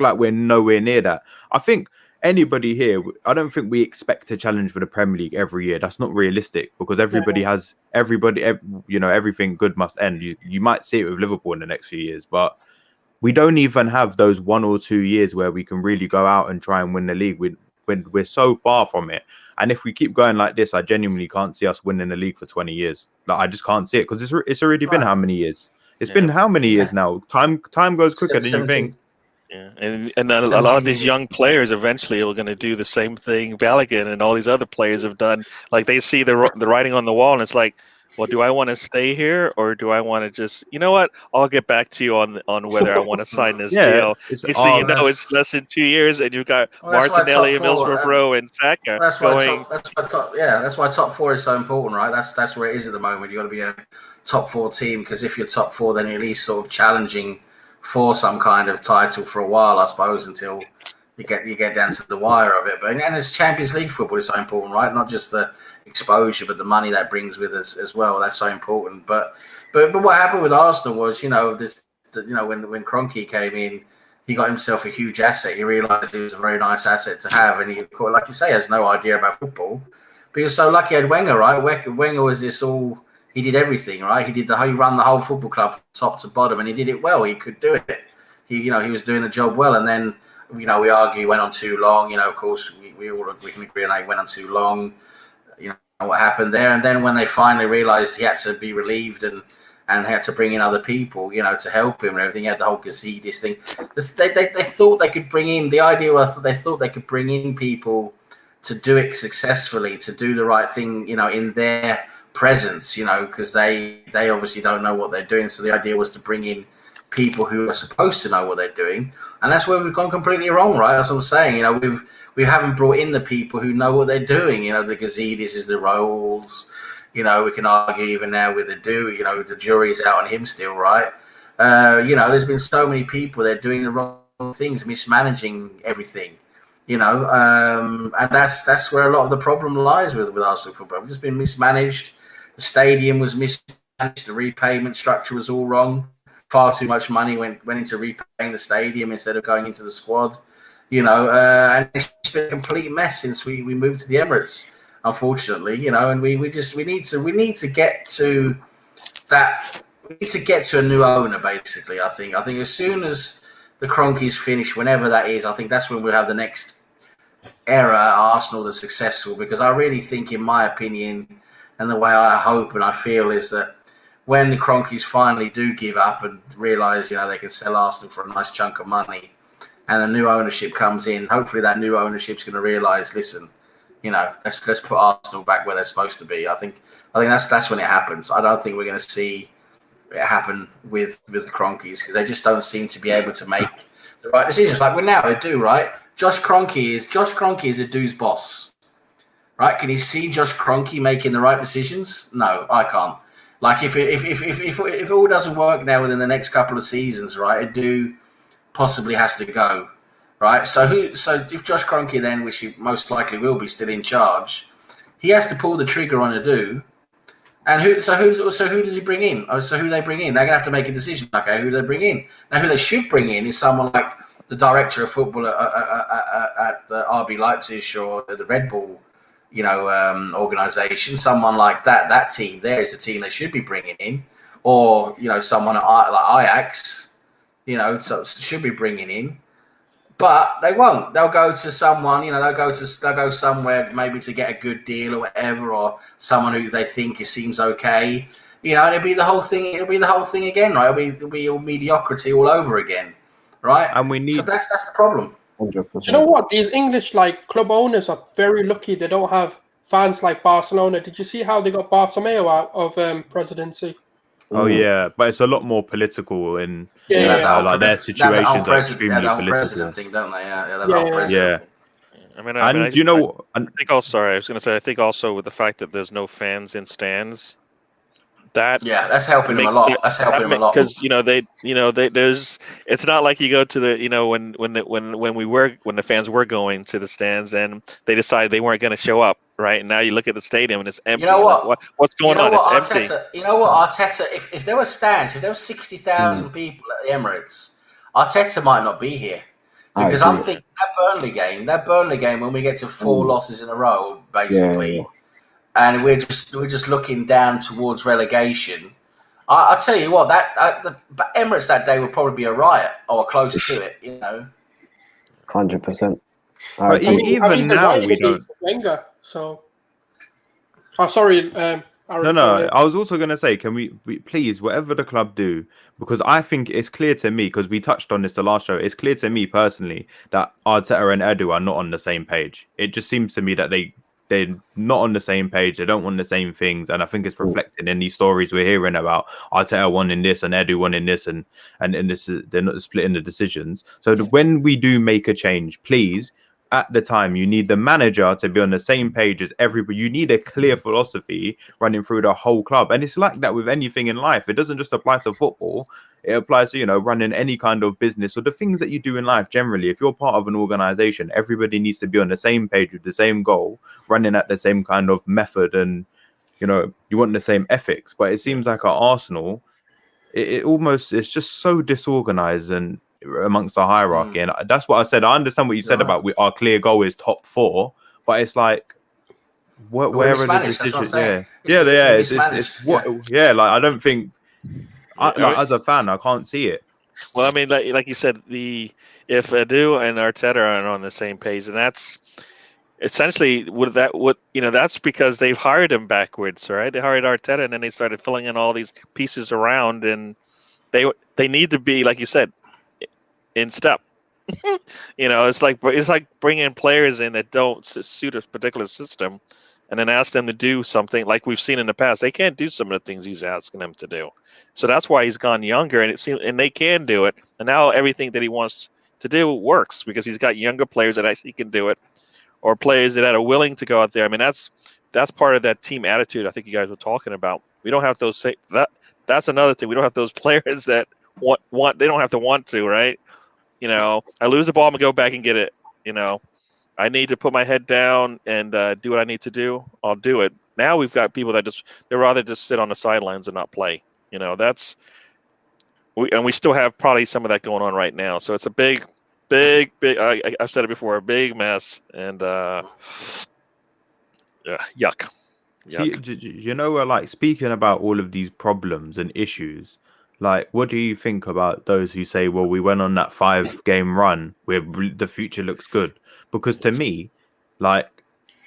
like we're nowhere near that. I think anybody here, I don't think we expect to challenge for the Premier League every year. That's not realistic because everything good must end. You might see it with Liverpool in the next few years, but we don't even have those 1 or 2 years where we can really go out and try and win the league. We're so far from it, and if we keep going like this, I genuinely can't see us winning the league for 20 years. Like, I just can't see it because it's already been how many years? It's been how many years now? Time goes quicker than you think. Yeah, and a lot of these young players eventually are going to do the same thing Balogun and all these other players have done. Like, they see the writing on the wall, and it's like, well, do I want to stay here, or do I want to just, you know what? I'll get back to you on whether I want to sign this deal. It's less than 2 years, and you've got Martinelli, Middlesbrough, and Saka going. That's why top four is so important, right? That's where it is at the moment. You've got to be a top 4 team, because if you're top 4, then you're at least sort of challenging for some kind of title for a while, I suppose, until you get down to the wire of it. And it's Champions League football is so important, right? Not just the exposure, but the money that brings with us as well. That's so important. But what happened with Arsenal was, when Kroenke came in, he got himself a huge asset. He realised he was a very nice asset to have, and he, like you say, has no idea about football. But he was so lucky he had Wenger, right? Wenger was this all. He did everything, right? He ran the whole football club from top to bottom, and he did it well. He could do it. He was doing the job well. And then, we argue he went on too long. Of course, we can agree on that he went on too long. What happened there. And then when they finally realised he had to be relieved and had to bring in other people, to help him and everything, he had the whole Gazidis thing. They thought they could bring in, the idea was they thought they could bring in people to do it successfully, to do the right thing, in their presence, because they obviously don't know what they're doing. So the idea was to bring in people who are supposed to know what they're doing, and that's where we've gone completely wrong, right? That's what I'm saying. We haven't brought in the people who know what they're doing. The Gazidis is the roles. We can argue even now with the jury's out on him still, right? There's been so many people that are doing the wrong things, mismanaging everything. And that's where a lot of the problem lies with Arsenal football. It's just been mismanaged. The stadium was mismanaged. The repayment structure was all wrong. Far too much money went into repaying the stadium instead of going into the squad. And it's been a complete mess since we moved to the Emirates, unfortunately. And we need to get to that. We need to get to a new owner, basically. I think as soon as the Kroenkes finish, whenever that is, I think that's when we'll have the next era at Arsenal that's successful. Because I really think, in my opinion, and the way I hope and I feel, is that when the Kroenkes finally do give up and realise, they can sell Arsenal for a nice chunk of money, and the new ownership comes in, hopefully that new ownership's going to realise, listen, let's put Arsenal back where they're supposed to be. I think that's when it happens. I don't think we're going to see it happen with the Kroenkes, because they just don't seem to be able to make the right decisions. Like we now do, right? Josh Kroenke is a dude's boss, right? Can you see Josh Kroenke making the right decisions? No, I can't. Like if it all doesn't work now within the next couple of seasons, right? Edu possibly has to go, right? So if Josh Kroenke then, which he most likely will be still in charge, he has to pull the trigger on Edu. And who does he bring in? So who they bring in? They're gonna have to make a decision. Okay, who do they bring in? Now, who they should bring in is someone like the director of football at RB Leipzig or the Red Bull, organization. Someone like that. That team there is a team they should be bringing in, or someone like Ajax. So should be bringing in. But they won't. They'll go to someone, they'll go somewhere maybe to get a good deal or whatever, or someone who they think seems okay. And it'll be the whole thing. It'll be the whole thing again, right? It'll be all mediocrity all over again, right? And we need. So that's the problem. 100%. Do you know what? These English club owners are very lucky. They don't have fans like Barcelona. Did you see how they got Bartomeu out of presidency? Oh yeah, but it's a lot more political and their situations are extremely political. President thing, don't they? Yeah. I do you know? I think also. Sorry, I was going to say. I think also with the fact that there's no fans in stands, that's helping them a lot. That's helping them a lot because there's. It's not like you go to the when the fans were going to the stands and they decided they weren't going to show up, right? And now you look at the stadium and it's empty. You know what? What's going on? It's Arteta, empty. You know what, Arteta? If there were stands, if there were 60,000 people at the Emirates, Arteta might not be here because I'm thinking that Burnley game when we get to 4 losses in a row, basically. Yeah. And we're just looking down towards relegation. I tell you what, the Emirates that day would probably be a riot or close to it. 100%. But even now we don't. Wenger, so. Oh, sorry. No. I was also going to say, can we please, whatever the club do, because I think it's clear to me, because we touched on this the last show, it's clear to me personally that Arteta and Edu are not on the same page. It just seems to me that they're not on the same page. They don't want the same things, and I think it's reflected in these stories we're hearing about Arteta wanting this and Edu wanting this, and this is, they're not splitting the decisions. So when we do make a change, please, at the time, you need the manager to be on the same page as everybody. You need a clear philosophy running through the whole club, and it's like that with anything in life. It doesn't just apply to football. It applies to, running any kind of business or the things that you do in life generally. If you're part of an organization, everybody needs to be on the same page with the same goal, running at the same kind of method, and you want the same ethics. But it seems like at Arsenal, it's just so disorganized and amongst the hierarchy. And that's what I said. I understand what you said about our clear goal is top 4, but it's like where are the decisions? I don't think as a fan I can't see it. Well, I mean, like you said, if Edu and Arteta are on the same page, and that's essentially that's because they've hired him backwards, right? They hired Arteta and then they started filling in all these pieces around, and they need to be, like you said, in step. It's like bringing players in that don't suit a particular system and then ask them to do something like we've seen in the past. They can't do some of the things he's asking them to do. So that's why he's gone younger, and they can do it. And now everything that he wants to do works because he's got younger players that actually can do it, or players that are willing to go out there. I mean, that's part of that team attitude I think you guys were talking about. We don't have those that's another thing. We don't have those players that want they don't have to want to, right? I lose the ball, I'm gonna go back and get it. I need to put my head down and do what I need to do. I'll do it. Now we've got people that they'd rather just sit on the sidelines and not play. We still have probably some of that going on right now. So it's a big. I've said it before, a big mess, and yuck. Like speaking about all of these problems and issues. Like, what do you think about those who say, well, we went on that 5-game run where the future looks good? Because to me, like,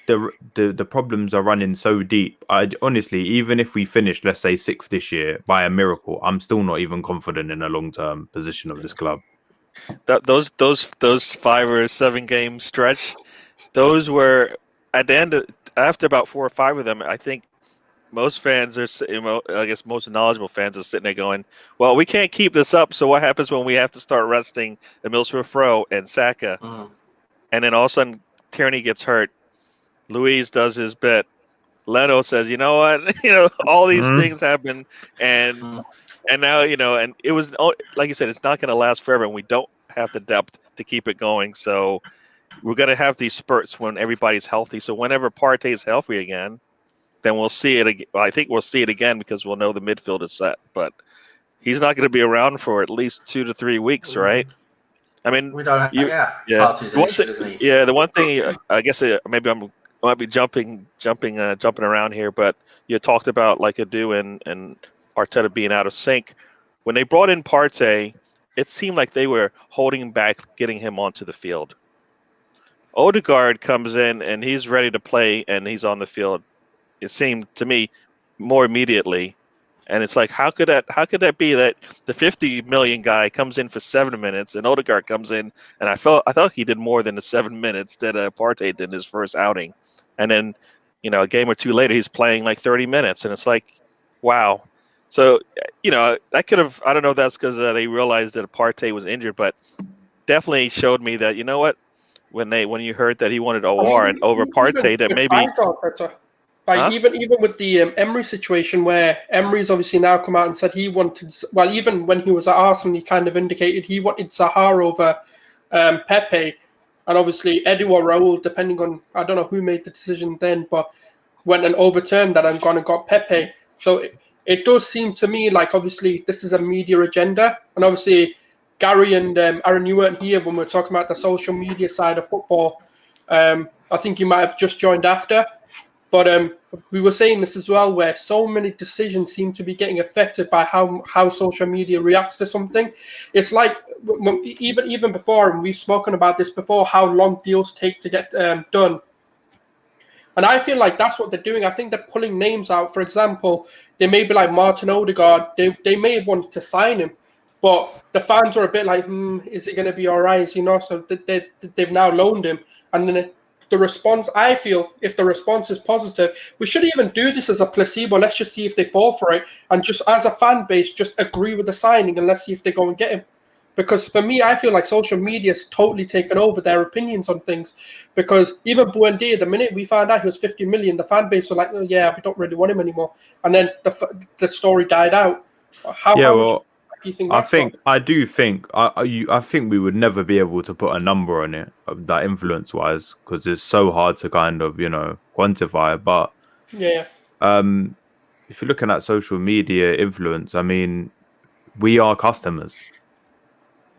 the problems are running so deep. I honestly, even if we finish, let's say 6th this year by a miracle, I'm still not even confident in a long-term position of this club. Those 5 or 7 game stretch, those were at the end after about 4 or 5 of them, I think. Most fans I guess most knowledgeable fans are sitting there going, well, we can't keep this up. So what happens when we have to start resting Emile Smith-Rowe and Saka? And then all of a sudden, Tierney gets hurt. Luiz does his bit. Leno says, you know what, all these things happen, and now and it was like you said, it's not going to last forever, and we don't have the depth to keep it going. So we're going to have these spurts when everybody's healthy. So whenever Partey's healthy again, then we'll see it again. Well, I think we'll see it again because we'll know the midfield is set. But he's not going to be around for at least 2 to 3 weeks, right? I mean, We don't have, Partey's an issue, isn't he? Yeah, the one thing I guess maybe I might be jumping around here, but you talked about like Adu and Arteta being out of sync. When they brought in Partey, it seemed like they were holding back getting him onto the field. Odegaard comes in and he's ready to play and he's on the field. It seemed to me more immediately. And it's like, how could that be that the 50 million guy comes in for 7 minutes and Odegaard comes in, and I thought he did more than the 7 minutes that Partey did in his first outing, and then a game or two later he's playing like 30 minutes, and it's like, wow. So that could have, I don't know if that's because they realized that Partey was injured, but definitely showed me that what when you heard that he wanted OR and over Partey, that maybe. Even with the Emery situation, where Emery's obviously now come out and said he wanted, well, even when he was at Arsenal, he kind of indicated he wanted Zaha over Pepe, and obviously Edu or Raul, depending on, I don't know who made the decision then, but went and overturned that and gone and got Pepe. So it does seem to me like obviously this is a media agenda, and obviously Gary and Aaron, you weren't here when we were talking about the social media side of football. I think you might have just joined after. But we were saying this as well, where so many decisions seem to be getting affected by how social media reacts to something. It's like even before, and we've spoken about this before, how long deals take to get done. And I feel like that's what they're doing. I think they're pulling names out. For example, they may be like Martin Odegaard. They may want to sign him, but the fans are a bit like, is it going to be all right? So they've now loaned him. And then the response, I feel, if the response is positive, we shouldn't even do this as a placebo. Let's just see if they fall for it. And just as a fan base, just agree with the signing and let's see if they go and get him. Because for me, I feel like social media has totally taken over their opinions on things. Because even Buendia, the minute we found out he was 50 million, the fan base were like, oh, yeah, we don't really want him anymore. And then the story died out. How do you think that's I think we would never be able to put a number on it, that influence-wise, because it's so hard to kind of, quantify. But yeah, if you're looking at social media influence, I mean, we are customers.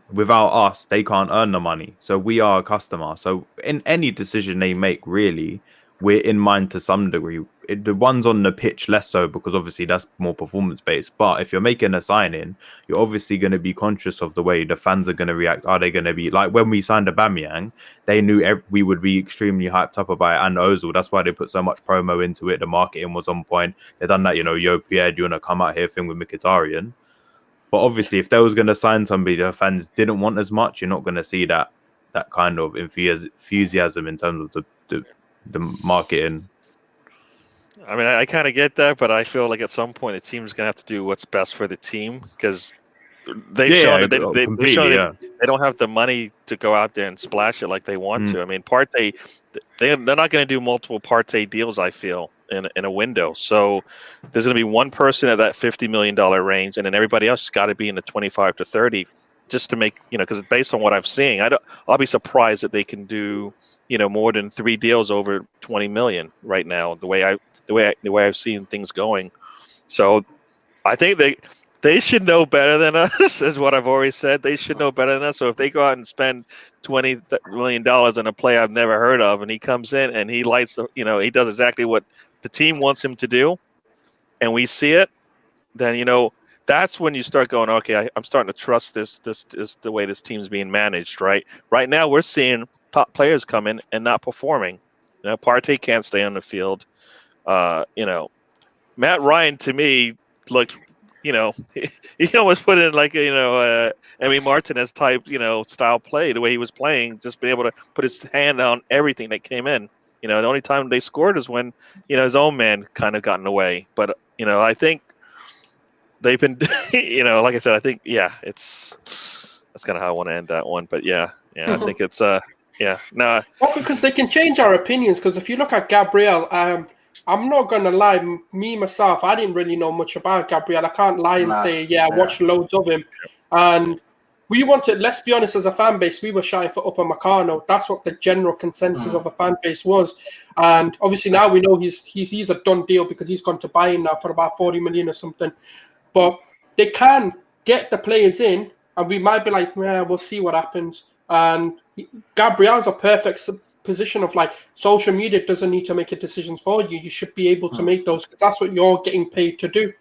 Without us, they can't earn the money. So we are a customer. So in any decision they make, really, we're in mind to some degree. The ones on the pitch, less so, because obviously that's more performance-based. But if you're making a signing, you're obviously going to be conscious of the way the fans are going to react. Are they going to be... Like when we signed Aubameyang, they knew we would be extremely hyped up about it, and Ozil. That's why they put so much promo into it. The marketing was on point. They done that, Yo, Pierre, do you want to come out here thing with Mkhitaryan? But obviously, if they was going to sign somebody the fans didn't want as much, you're not going to see that kind of enthusiasm in terms of the marketing. I mean, I kind of get that, but I feel like at some point the team's going to have to do what's best for the team, because they've shown that they don't have the money to go out there and splash it like they want to. I mean, Partey, they're not going to do multiple Partey deals, I feel, in a window. So there's going to be one person at that $50 million range, and then everybody else has got to be in the 25 to 30 just to make, because based on what I'm seeing, I'll be surprised that they can do, more than 3 deals over 20 million right now, the way I've seen things going. So I think they should know better than us, is what I've always said. They should know better than us. So if they go out and spend $20 million on a player I've never heard of, and he comes in and he lights, he does exactly what the team wants him to do, and we see it, then, that's when you start going, okay, I'm starting to trust this the way this team's being managed, right? Right now we're seeing top players come in and not performing. Partey can't stay on the field. Matt Ryan, to me, looked, he almost put in like Emi Martinez type, style play, the way he was playing, just being able to put his hand on everything that came in. The only time they scored is when, his own man kind of got in the way. But, I think they've been, like I said, I think, that's kind of how I want to end that one. But I think it's, no. Well, because they can change our opinions. Because if you look at Gabriel, I'm not going to lie, me, myself, I didn't really know much about Gabriel. I can't lie and say, yeah, I watched loads of him. And we wanted, let's be honest, as a fan base, we were shy for Upper Meccano. That's what the general consensus of the fan base was. And obviously now we know he's a done deal because he's gone to Bayern now for about 40 million or something. But they can get the players in, and we might be like, we'll see what happens. And Gabriel's a perfect position of like, social media doesn't need to make decisions for you. You should be able to make those, because that's what you're getting paid to do.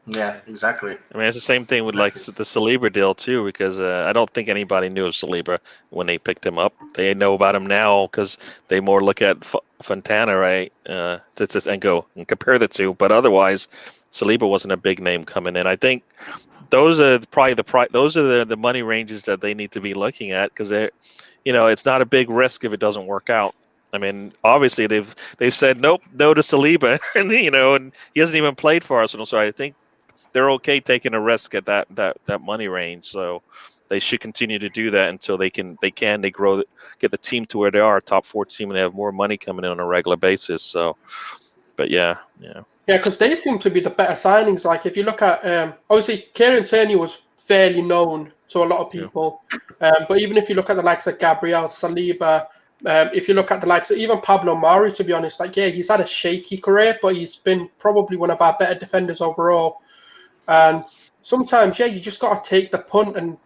Yeah, exactly. I mean, it's the same thing with like the Saliba deal too, because I don't think anybody knew of Saliba when they picked him up. They know about him now because they more look at Fontana, right, and go and compare the two. But otherwise, Saliba wasn't a big name coming in. I think those are probably the money ranges that they need to be looking at, because it's not a big risk if it doesn't work out. I mean, obviously they've said no to Saliba, and and he hasn't even played for Arsenal, so I think they're okay taking a risk at that money range. So they should continue to do that until they grow, get the team to where they are, a top 4 team, and they have more money coming in on a regular basis. So, but yeah, because they seem to be the better signings. Like if you look at, obviously Kieran Tierney was fairly known to a lot of people, but even if you look at the likes of Gabriel, Saliba, if you look at the likes of even Pablo Mari, to be honest, he's had a shaky career, but he's been probably one of our better defenders overall. And sometimes, you just got to take the punt and,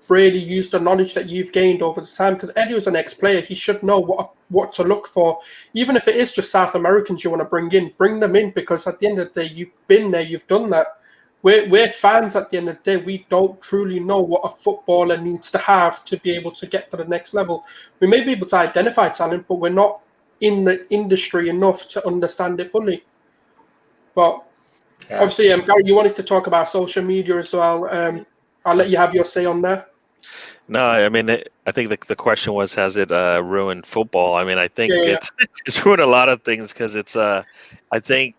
really use the knowledge that you've gained over the time. Because Eddie was an ex-player. He should know what to look for. Even if it is just South Americans you want to bring them in. Because at the end of the day, you've been there, you've done that. We're fans at the end of the day. We don't truly know what a footballer needs to have to be able to get to the next level. We may be able to identify talent, but we're not in the industry enough to understand it fully. But obviously, Gary, you wanted to talk about social media as well. I'll let you have your say on that. No, I mean, I think the question was, has it ruined football? I mean, I think it's ruined a lot of things, because it's I think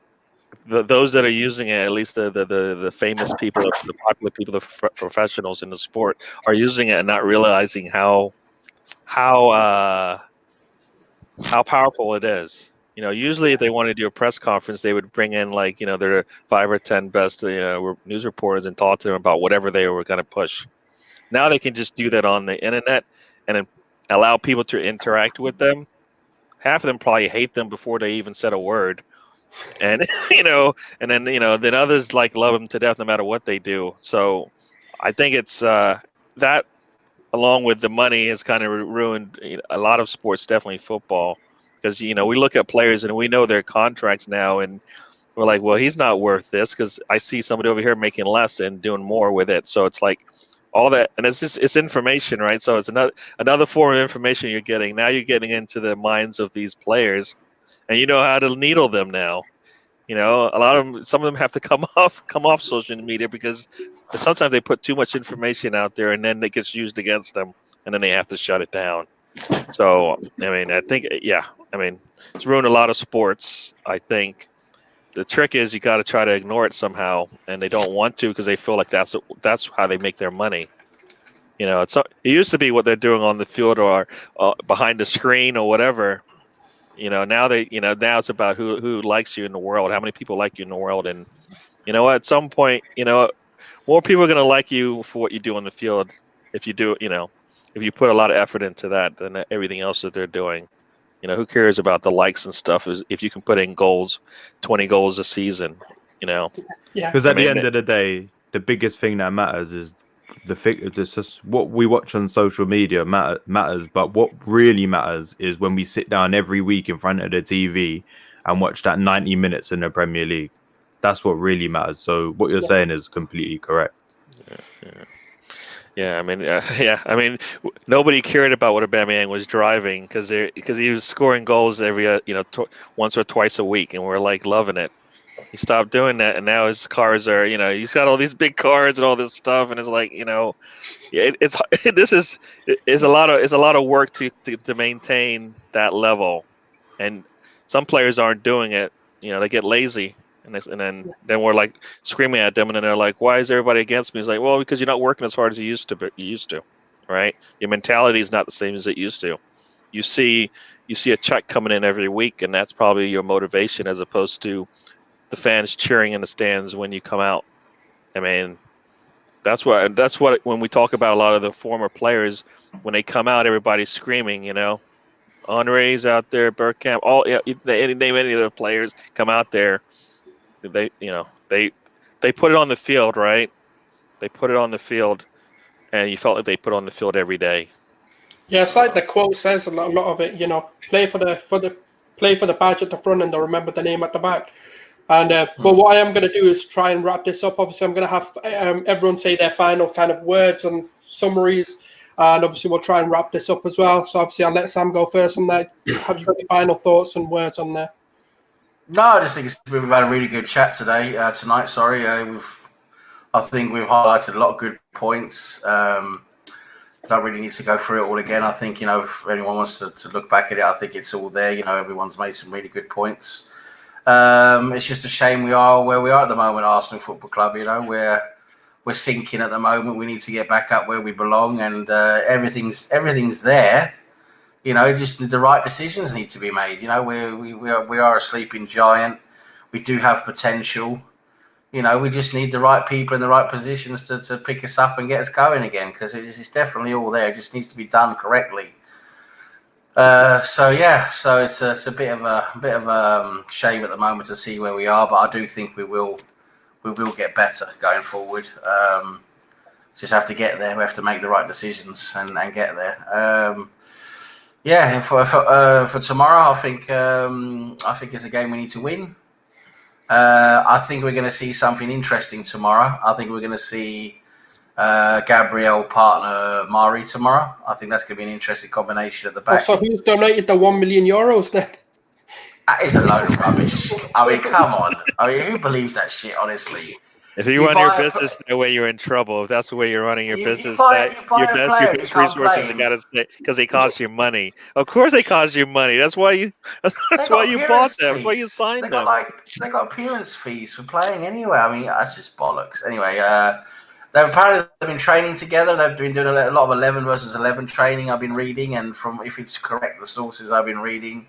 those that are using it, at least the famous people, the popular people, the professionals in the sport, are using it and not realizing how powerful it is. Usually if they want to do a press conference, they would bring in their 5 or 10 best news reporters and talk to them about whatever they were going to push. Now they can just do that on the internet and then allow people to interact with them. Half of them probably hate them before they even said a word, and and then others love them to death no matter what they do. So I think it's that, along with the money, has kind of ruined a lot of sports, definitely football. Because we look at players and we know their contracts now, and we're like, well, he's not worth this, because I see somebody over here making less and doing more with it. So it's like all that, and it's information, right? So it's another form of information you're getting. Now you're getting into the minds of these players, and you know how to needle them now. Some of them have to come off social media, because sometimes they put too much information out there, and then it gets used against them, and then they have to shut it down. So, I mean, I think, it's ruined a lot of sports. I think the trick is you got to try to ignore it somehow, and they don't want to, because they feel like that's how they make their money. It used to be what they're doing on the field or behind the screen or whatever. Now now it's about who likes you in the world, how many people like you in the world, and at some point, more people are going to like you for what you do on the field if you do, if you put a lot of effort into that than everything else that they're doing. Who cares about the likes and stuff if you can put in goals, 20 goals a season, Yeah. Because at the end of the day, the biggest thing that matters is just what we watch on social media matters. But what really matters is when we sit down every week in front of the TV and watch that 90 minutes in the Premier League. That's what really matters. So what you're saying is completely correct. Yeah, I mean, nobody cared about what Aubameyang was driving, because he was scoring goals every once or twice a week, and we're loving it. He stopped doing that, and now his cars are he's got all these big cars and all this stuff, and it's it's a lot of work to maintain that level, and some players aren't doing it. They get lazy. And then we're screaming at them, and then they're like, "Why is everybody against me?" It's like, well, because you're not working as hard as you used to. Right? Your mentality is not the same as it used to. you see a check coming in every week, and that's probably your motivation as opposed to the fans cheering in the stands when you come out. I mean, that's what when we talk about a lot of the former players, when they come out, everybody's screaming, you know. Henri's out there, Bergkamp, name any of the players come out there. They put it on the field, right? They put it on the field, and you felt like they put it on the field every day. Yeah, it's like the quote says a lot of it. You know, play for the badge at the front and they'll remember the name at the back. And but what I am going to do is try and wrap this up. Obviously, I'm going to have everyone say their final kind of words and summaries, and obviously we'll try and wrap this up as well. So obviously, I'll let Sam go first on that. Have you got any final thoughts and words on there? No, I just think we've had a really good chat tonight. Sorry, I think we've highlighted a lot of good points. Don't really need to go through it all again. I think, you know, if anyone wants to look back at it, I think it's all there. You know, everyone's made some really good points. It's just a shame we are where we are at the moment, Arsenal Football Club. You know, we're sinking at the moment. We need to get back up where we belong, and everything's there. You know, just the right decisions need to be made. You know, we are a sleeping giant. We do have potential. You know, we just need the right people in the right positions to pick us up and get us going again, because it's definitely all there. It just needs to be done correctly. So it's a bit of a shame at the moment to see where we are, but I do think we will get better going forward. Just have to get there. We have to make the right decisions and get there. And for tomorrow, I think it's a game we need to win. I think we're going to see something interesting tomorrow. I think we're going to see Gabriel partner Mari tomorrow. I think that's going to be an interesting combination at the back. So who's donated the €1 million then? That is a load of rubbish. I mean, come on. I mean, who believes that shit, honestly? If you run your business that way, you're in trouble. If that's the way you're running your business, your best resources you got to say, because they cost you money. Of course, they cost you money. That's why you bought them. That's why you signed them. They got appearance fees for playing anyway. I mean, that's just bollocks. Anyway, they've been training together. They've been doing a lot of 11 versus 11 training. I've been reading, and from, if it's correct, the sources I've been reading,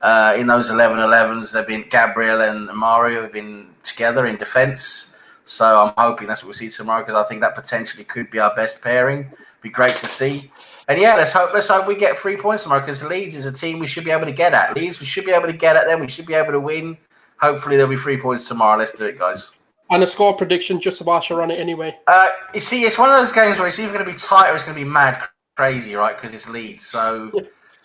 in those 11-11s, they've been Gabriel and Mario have been together in defence. So I'm hoping that's what we'll see tomorrow, because I think that potentially could be our best pairing. Be great to see. And yeah, let's hope we get 3 points tomorrow, because Leeds is a team we should be able to get at. We should be able to get at them. We should be able to win. Hopefully there'll be 3 points tomorrow. Let's do it, guys. And a score prediction, just about to run it anyway. You see, it's one of those games where it's either going to be tight or it's going to be mad crazy, right? Because it's Leeds. So,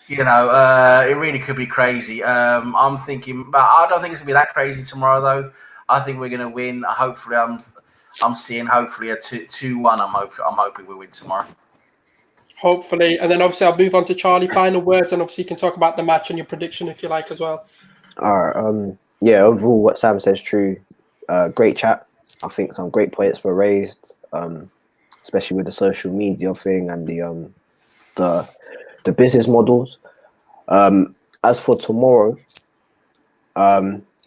you know, it really could be crazy. I'm thinking, but I don't think it's going to be that crazy tomorrow, though. I think we're going to win. Hopefully, I'm seeing hopefully a 2-1. I'm hoping we win tomorrow. Hopefully, and then obviously I'll move on to Charlie. Final words, and obviously you can talk about the match and your prediction if you like as well. All right. Yeah. Overall, what Sam says is true. Great chat. I think some great points were raised, especially with the social media thing and the business models. As for tomorrow,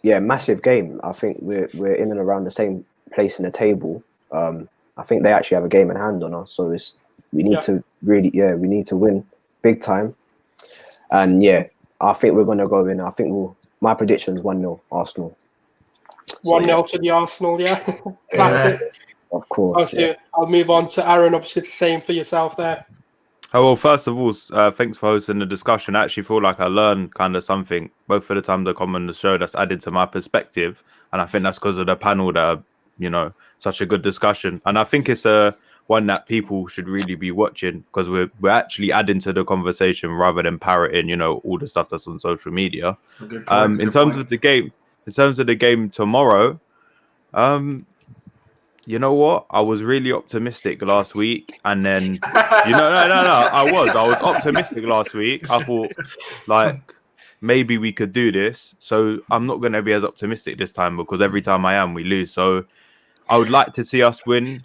yeah, massive game. I think we're in and around the same place in the table. I think they actually have a game in hand on us, so we need to really, we need to win big time. And yeah, I think we're gonna go in. I think my prediction is 1-0 Arsenal. 1-0 to the Arsenal, yeah. Classic. Of course. I'll move on to Aaron. Obviously, the same for yourself there. Oh, well, first of all, thanks for hosting the discussion. I actually feel like I learned kind of something, both for the time to come on the show, that's added to my perspective. And I think that's because of the panel that, such a good discussion. And I think it's one that people should really be watching, because we're actually adding to the conversation rather than parroting, all the stuff that's on social media. In terms of the game tomorrow, you know what? I was really optimistic last week, and then I was optimistic last week. I thought maybe we could do this. So I'm not going to be as optimistic this time, because every time I am, we lose. So I would like to see us win,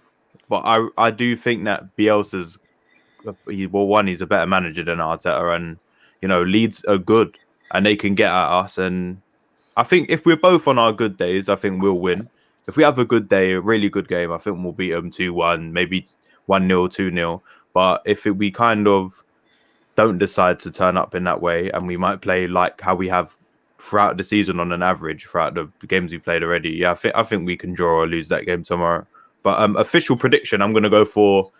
but I do think that Bielsa's he's a better manager than Arteta, and Leeds are good and they can get at us. And I think if we're both on our good days, I think we'll win. If we have a good day, a really good game, I think we'll beat them 2-1, maybe 1-0, 2-0. But if we kind of don't decide to turn up in that way, and we might play like how we have throughout the season on an average throughout the games we played already. Yeah, I think we can draw or lose that game tomorrow. But official prediction, I'm gonna go for.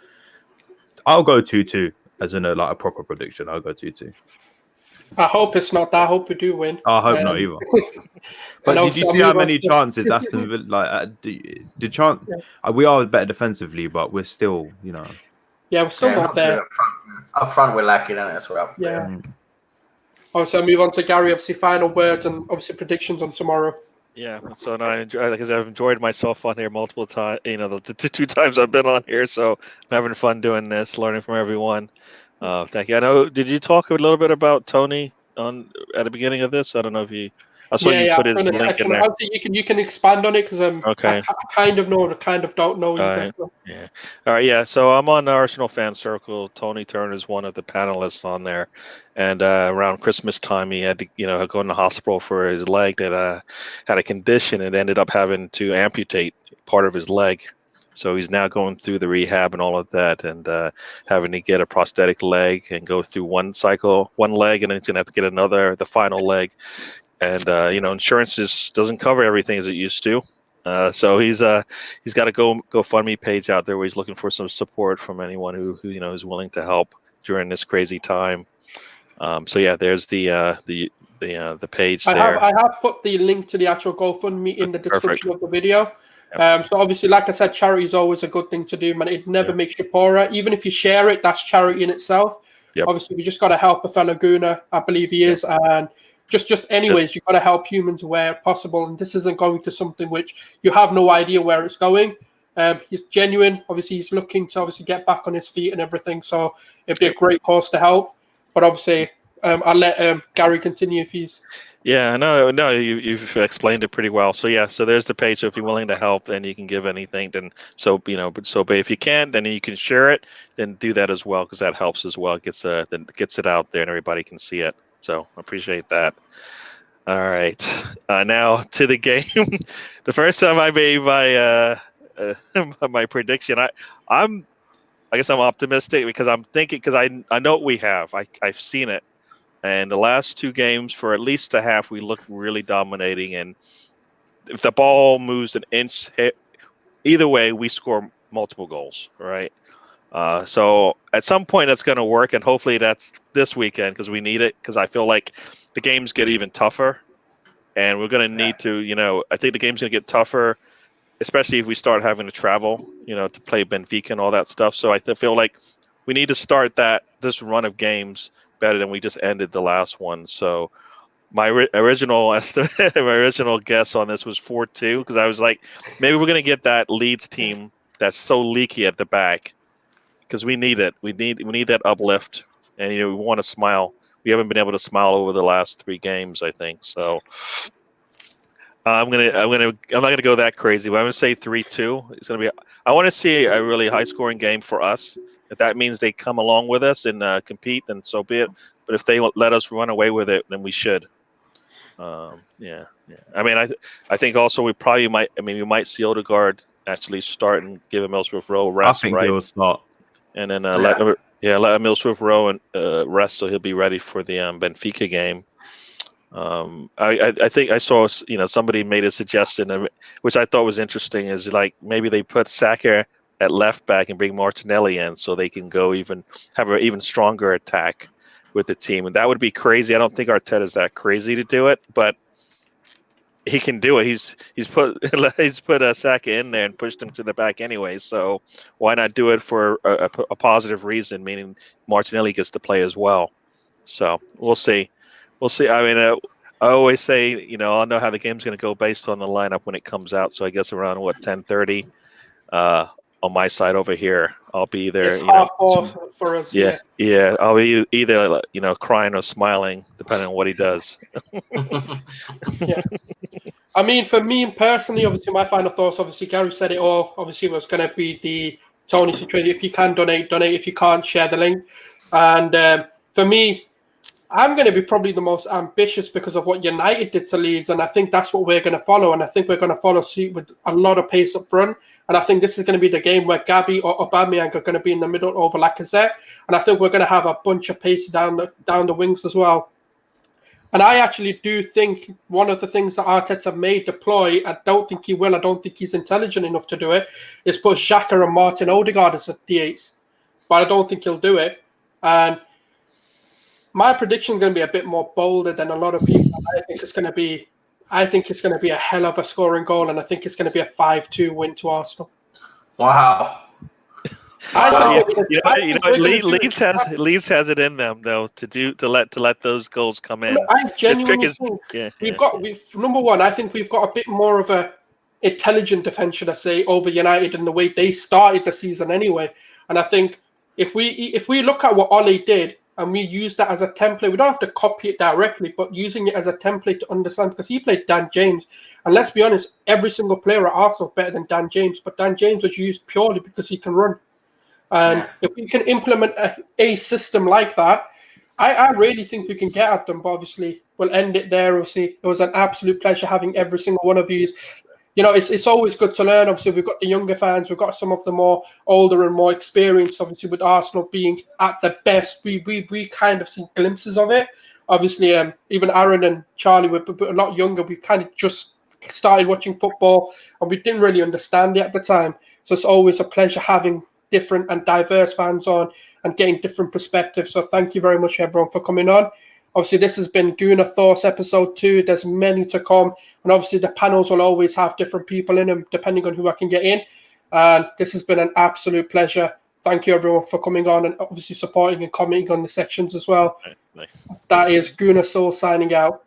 I'll go 2-2 as in a proper prediction. I'll go 2-2. I hope it's not that. I hope we do win. I hope not either. But did you see how many chances Aston Villa the chance? We are better defensively, but we're still, Yeah, we're still not there. Up front, we're lacking, and that's what. Yeah. Obviously, I'll move on to Gary. Obviously, final words and obviously predictions on tomorrow. Yeah, so no, because I've enjoyed myself on here multiple times. The 2 times I've been on here, so I'm having fun doing this, learning from everyone. Thank you. I know. Did you talk a little bit about Tony at the beginning of this? I don't know if you. I saw you put his link in there. Obviously, you can expand on it because okay. I kind of know, kind of don't know. Yeah. All right. Yeah. So I'm on the Arsenal fan circle. Tony Turner is one of the panelists on there, and around Christmas time, he had to, go in the hospital for his leg that had a condition and ended up having to amputate part of his leg. So he's now going through the rehab and all of that, and having to get a prosthetic leg and go through one leg, and then he's gonna have to get the final leg. And insurance doesn't cover everything as it used to. So he's got a GoFundMe page out there where he's looking for some support from anyone who is willing to help during this crazy time. So yeah, there's the page there. I have put the link to the actual GoFundMe in the description of the video. So obviously, like I said, charity is always a good thing to do, man. It never makes you poorer. Even if you share it, that's charity in itself. Yep. Obviously, we just got to help a fellow Gooner. I believe he is. And just anyways, you've got to help humans where possible. And this isn't going to something which you have no idea where it's going. He's genuine. Obviously, he's looking to get back on his feet and everything. So it'd be a great cause to help. But obviously, I'll let Gary continue if he's... Yeah, no, you've explained it pretty well. So yeah, so there's the page. So if you're willing to help, then you can give anything. Then but if you can't, then you can share it. Then do that as well, because that helps as well. It gets it out there and everybody can see it. So I appreciate that. All right, now to the game. The first time I made my prediction, I guess I'm optimistic because I'm thinking, because I know what we have. I've seen it. And the last 2 games, for at least a half, we look really dominating. And if the ball moves an inch, either way, we score multiple goals, right? So at some point, that's going to work. And hopefully that's this weekend, because we need it. Because I feel like the games get even tougher. And we're going to need to, I think the game's going to get tougher, especially if we start having to travel, to play Benfica and all that stuff. So I feel like we need to start this run of games better than we just ended the last one. So my original estimate, my original guess on this was 4-2, because I was like, maybe we're going to get that Leeds team that's so leaky at the back, because we need it. We need that uplift, and we want to smile. We haven't been able to smile over the last 3 games, I think. So I'm not gonna go that crazy, but I'm gonna say 3-2. It's gonna be. I want to see a really high scoring game for us. If that means they come along with us and compete, then so be it. But if they let us run away with it, then we should. Yeah. I mean, I think also we probably might. I mean, we might see Odegaard actually start and give him Ellsworth Rowe rest. I think he'll start, and then let him Ellsworth Rowe and rest, so he'll be ready for the Benfica game. I think I saw somebody made a suggestion, which I thought was interesting, is like maybe they put Saka at left back and bring Martinelli in, so they can have an even stronger attack with the team. And that would be crazy. I don't think Arteta is that crazy to do it, but he can do it. He's put Saka in there and pushed him to the back anyway. So why not do it for a positive reason, meaning Martinelli gets to play as well. So we'll see. I mean, I always say, I'll know how the game's going to go based on the lineup when it comes out. So I guess around 10:30 on my side over here, I'll be there. It's half for us. Yeah. I'll be either crying or smiling, depending on what he does. Yeah. I mean, for me personally, obviously, my final thoughts. Obviously, Gary said it all. Obviously, it was going to be the Tony situation. If you can donate. If you can't, share the link. And for me, I'm going to be probably the most ambitious because of what United did to Leeds, and I think that's what we're going to follow. And I think we're going to follow suit with a lot of pace up front. And I think this is going to be the game where Gabby or Aubameyang are going to be in the middle over Lacazette, and I think we're going to have a bunch of pace down the wings as well. And I actually do think one of the things that Arteta may deploy, I don't think he will, I don't think he's intelligent enough to do it, is put Xhaka and Martin Odegaard as D8s. But I don't think he'll do it. And my prediction is going to be a bit more bolder than a lot of people. I think it's going to be a hell of a scoring goal, and I think it's going to be a 5-2 win to Arsenal. Wow. Leeds has it in them though to let those goals come in. I genuinely think number one, I think we've got a bit more of a intelligent defense, should I say, over United in the way they started the season anyway. And I think if we look at what Ole did and we use that as a template, we don't have to copy it directly, but using it as a template to understand, because he played Dan James, and let's be honest, every single player at Arsenal better than Dan James, but Dan James was used purely because he can run. And if we can implement a system like that, I really think we can get at them. But obviously, we'll end it there. Obviously, it was an absolute pleasure having every single one of you. You know, it's always good to learn. Obviously, we've got the younger fans. We've got some of the more older and more experienced. Obviously, with Arsenal being at the best, we kind of see glimpses of it. Obviously, even Aaron and Charlie were a lot younger. We kind of just started watching football, and we didn't really understand it at the time. So it's always a pleasure having different and diverse fans on and getting different perspectives. So thank you very much, everyone, for coming on. Obviously, this has been Gooner Thoughts episode 2. There's many to come. And obviously, the panels will always have different people in them, depending on who I can get in. And this has been an absolute pleasure. Thank you, everyone, for coming on and obviously supporting and commenting on the sections as well. Nice. That is Gooner Soul signing out.